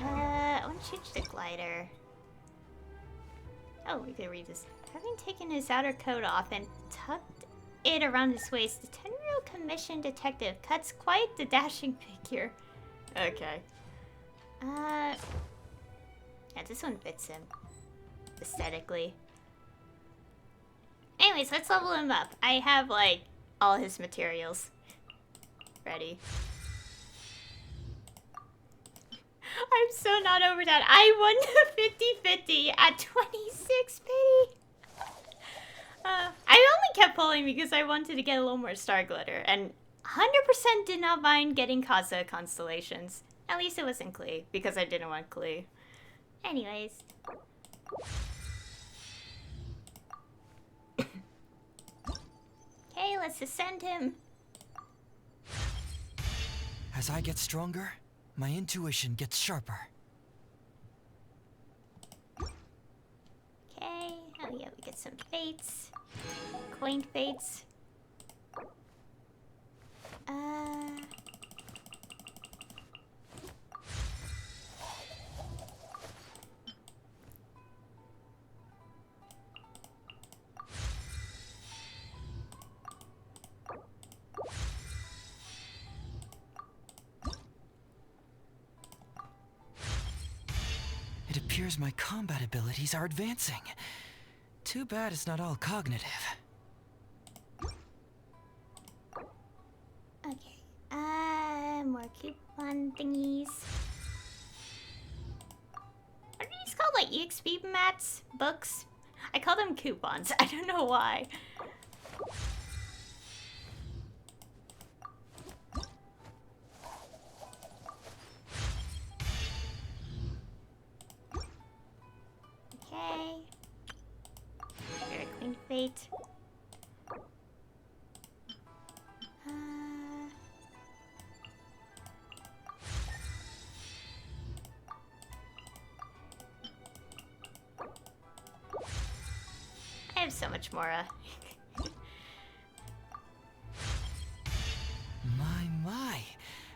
I want to change the glider. Oh, we could read this. Having taken his outer coat off and tucked it around his waist, the 10-year-old commissioned detective cuts quite the dashing figure. Okay. Yeah, this one fits him. Aesthetically. Anyways, let's level him up. I have, like, all his materials ready. I'm so not over that. I won the 50-50 at 26 pity. I only kept pulling because I wanted to get a little more star glitter, and 100% did not mind getting Kazuha constellations. At least it wasn't Klee, because I didn't want Klee. Anyways. Okay, let's ascend him. As I get stronger, my intuition gets sharper. Okay, oh yeah, we get some fates. Quaint fates. It appears my combat abilities are advancing. Too bad it's not all cognitive. Okay, more coupon thingies. What are these called? Like EXP mats? Books? I call them coupons. I don't know why. Okay. Get a clean fate. I have so much more. My.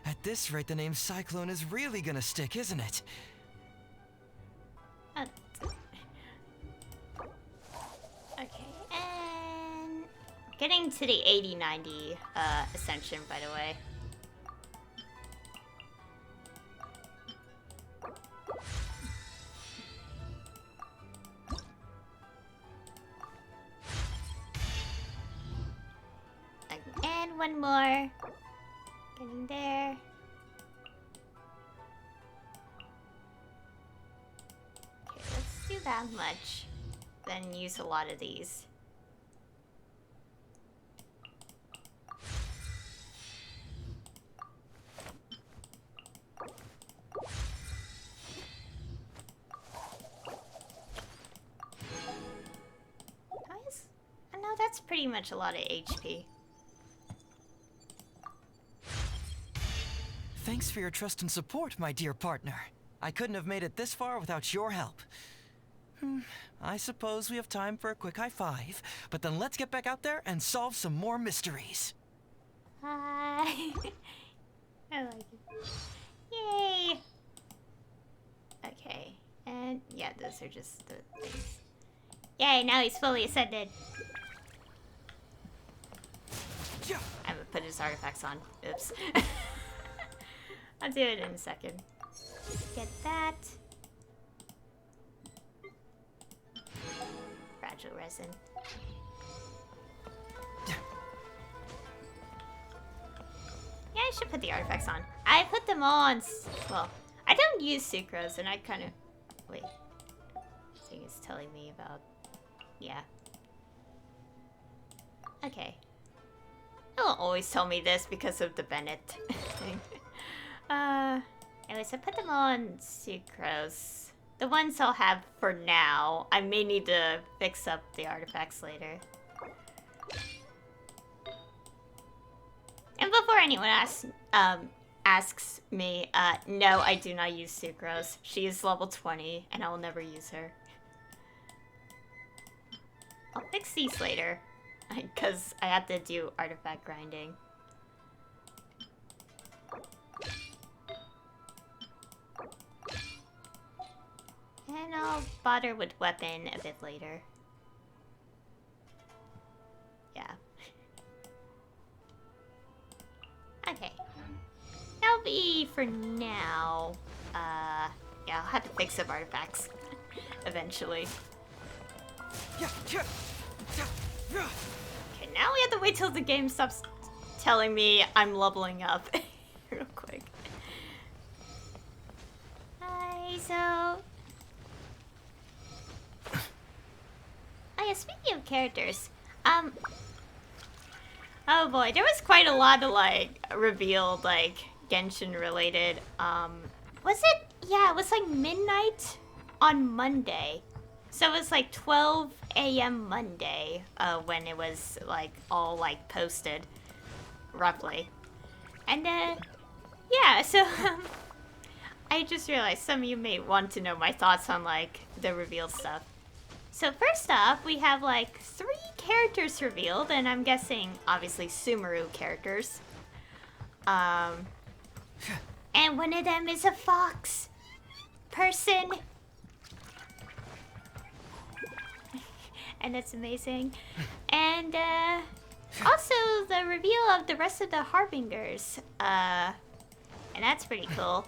At this rate, the name Cyclone is really gonna stick, isn't it? Okay, and getting to the 80-90 ascension, by the way. And one more. Getting there. Okay, let's do that much. Then use a lot of these. No, that's pretty much a lot of HP. Thanks for your trust and support, my dear partner. I couldn't have made it this far without your help. I suppose we have time for a quick high five, but then let's get back out there and solve some more mysteries. Hi. I like it. Yay! Okay, and yeah, those are just the things. Yay, now he's fully ascended. I'm gonna put his artifacts on. Oops. I'll do it in a second. Get that. Fragile resin. Yeah, I should put the artifacts on. I put them all on. Well, I don't use sucrose, and I kind of. Wait. This thing is telling me about. Yeah. Okay. He'll always tell me this because of the Bennett thing. Anyways, I put them all on sucrose. The ones I'll have for now. I may need to fix up the artifacts later. And before anyone asks me, no, I do not use sucrose. She is level 20, and I will never use her. I'll fix these later, because I have to do artifact grinding. And I'll bother with weapon a bit later. Yeah. Okay. That'll be for now. Yeah, I'll have to fix up artifacts eventually. Okay, now we have to wait till the game stops telling me I'm leveling up. Real quick. Hi, so... Oh yeah, speaking of characters, oh boy, there was quite a lot of, like, revealed, like, Genshin related, was it? Yeah, it was like midnight on Monday. So it was like 12 a.m. Monday, when it was, like, all, like, posted, roughly. And, yeah, so, I just realized some of you may want to know my thoughts on, like, the revealed stuff. So first off, we have like 3 characters revealed, and I'm guessing obviously Sumeru characters. And one of them is a fox person. And that's amazing. And also the reveal of the rest of the Harbingers. And that's pretty cool.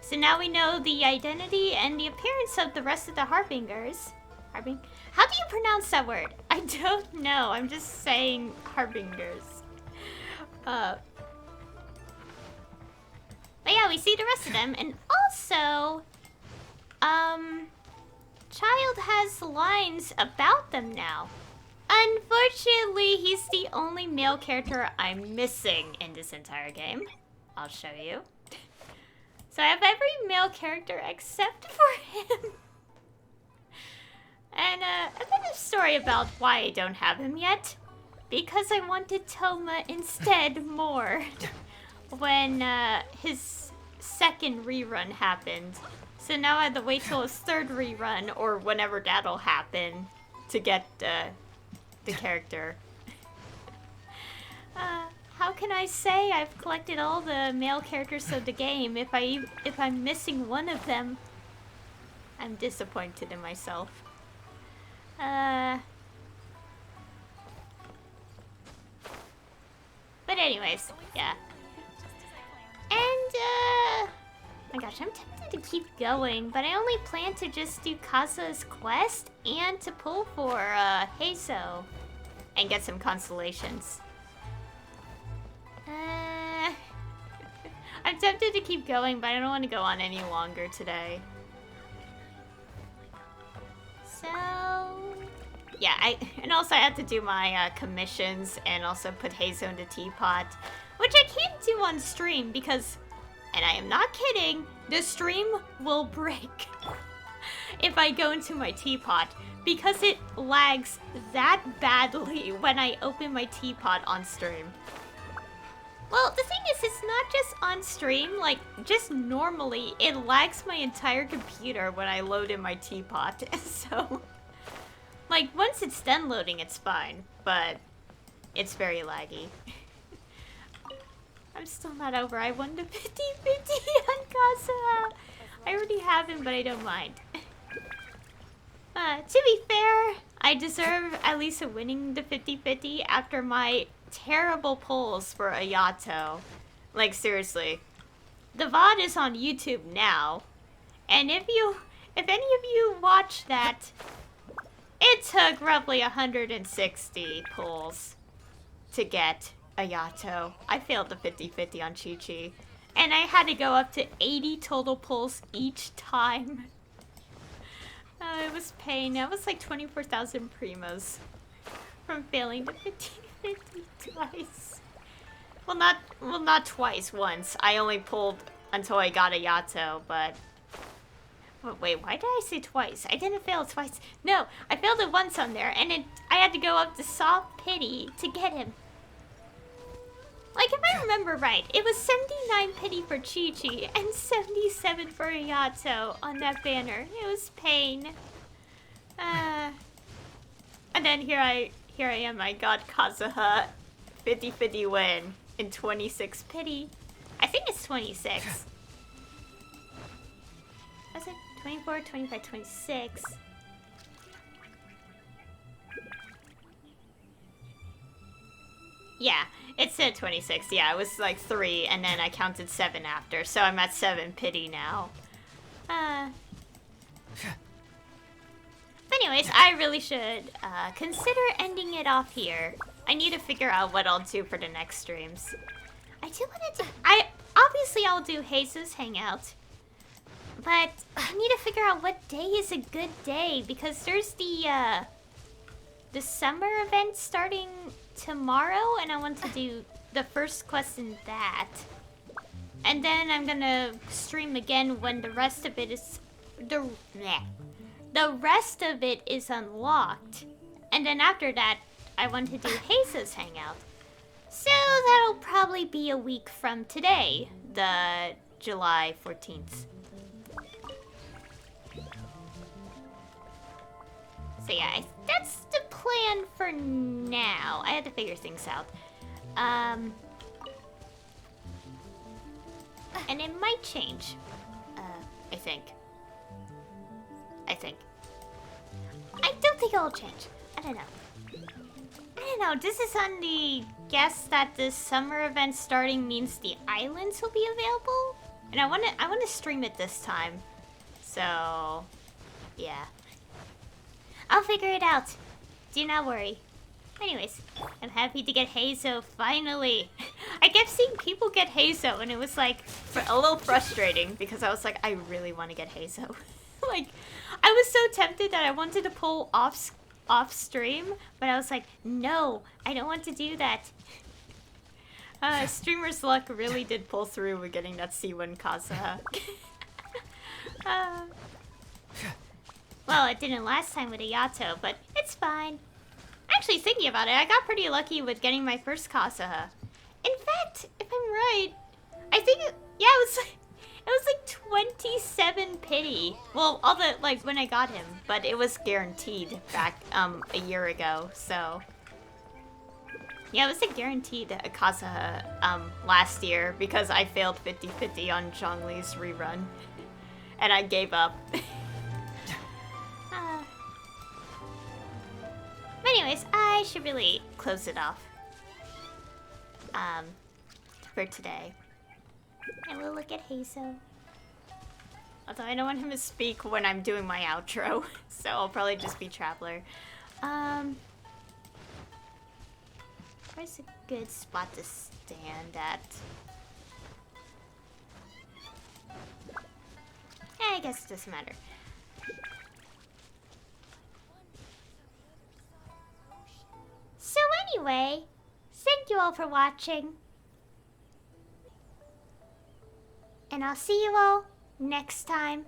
So now we know the identity and the appearance of the rest of the Harbingers. How do you pronounce that word? I don't know. I'm just saying Harbingers. But yeah, we see the rest of them. And also, Child has lines about them now. Unfortunately, he's the only male character I'm missing in this entire game. I'll show you. So I have every male character except for him. And a bit of story about why I don't have him yet. Because I wanted Toma instead more. When his second rerun happened. So now I have to wait till his third rerun, or whenever that'll happen, to get the character. How can I say I've collected all the male characters of the game if I'm missing one of them? I'm disappointed in myself. But anyways, yeah. And my gosh, I'm tempted to keep going, but I only plan to just do Kazuha's quest and to pull for Heizou and get some constellations. I'm tempted to keep going, but I don't want to go on any longer today. So, yeah, and also I have to do my commissions and also put Heizou into Teapot, which I can't do on stream because, and I am not kidding, the stream will break if I go into my Teapot because it lags that badly when I open my Teapot on stream. Well, the thing is, it's not just on stream, like, just normally, it lags my entire computer when I load in my Teapot, so, like, once it's done loading, it's fine, but it's very laggy. I'm still not over. I won the 50-50 on Kazuha. I already have him, but I don't mind. To be fair, I deserve at least a winning the 50-50 after my terrible polls for Ayato. Like, seriously. The VOD is on YouTube now. And if any of you watch that, it took roughly 160 polls to get Ayato. I failed the 50-50 on Chi-Chi. And I had to go up to 80 total pulls each time. It was pain. That was like 24,000 primos from failing to 50-50 twice. Well, not twice, once. I only pulled until I got a Yato, but... Wait, why did I say twice? I didn't fail twice. No, I failed it once on there, and I had to go up to Soft Pity to get him. Like, if I remember right, it was 79 pity for Chi-Chi and 77 for Yato on that banner. It was pain. And then here I am, I got Kazuha 50-50 win in 26 pity. I think it's 26. Was it 24, 25, 26? Yeah, it said 26. Yeah, it was like 3, and then I counted 7 after, so I'm at 7 pity now. But anyways, I really should consider ending it off here. I need to figure out what I'll do for the next streams. I do want to do... Obviously, I'll do Heizou's Hangout. But I need to figure out what day is a good day, because there's the summer event starting tomorrow, and I want to do the first quest in that. And then I'm gonna stream again when the rest of it is... The rest of it is unlocked. And then after that, I want to do Heizou's Hangout. So that'll probably be a week from today, the July 14th. So yeah, that's the plan for now. I had to figure things out. And it might change. I think. I don't think it'll change. I don't know. This is on the guess that the summer event starting means the islands will be available. And I wanna stream it this time. So yeah. I'll figure it out. Do not worry. Anyways, I'm happy to get Heizou finally. I kept seeing people get Heizou, and it was like a little frustrating because I was like, I really want to get Heizou. Like, I was so tempted that I wanted to pull off stream, but I was like, no, I don't want to do that. Streamer's luck really did pull through with getting that C1 Kazuha. Well, it didn't last time with a Yato, but it's fine. Actually, thinking about it, I got pretty lucky with getting my first Kazuha. In fact, if I'm right, I think it was like 27 pity. Well, all the when I got him, but it was guaranteed back a year ago. So yeah, it was a guaranteed Kazuha last year because I failed 50-50 on Zhongli's rerun, and I gave up. But anyways, I should really close it off for today. And we'll look at Heizou. Although I don't want him to speak when I'm doing my outro, so I'll probably just be Traveler. Where's a good spot to stand at? I guess it doesn't matter. So anyway, thank you all for watching. And I'll see you all next time.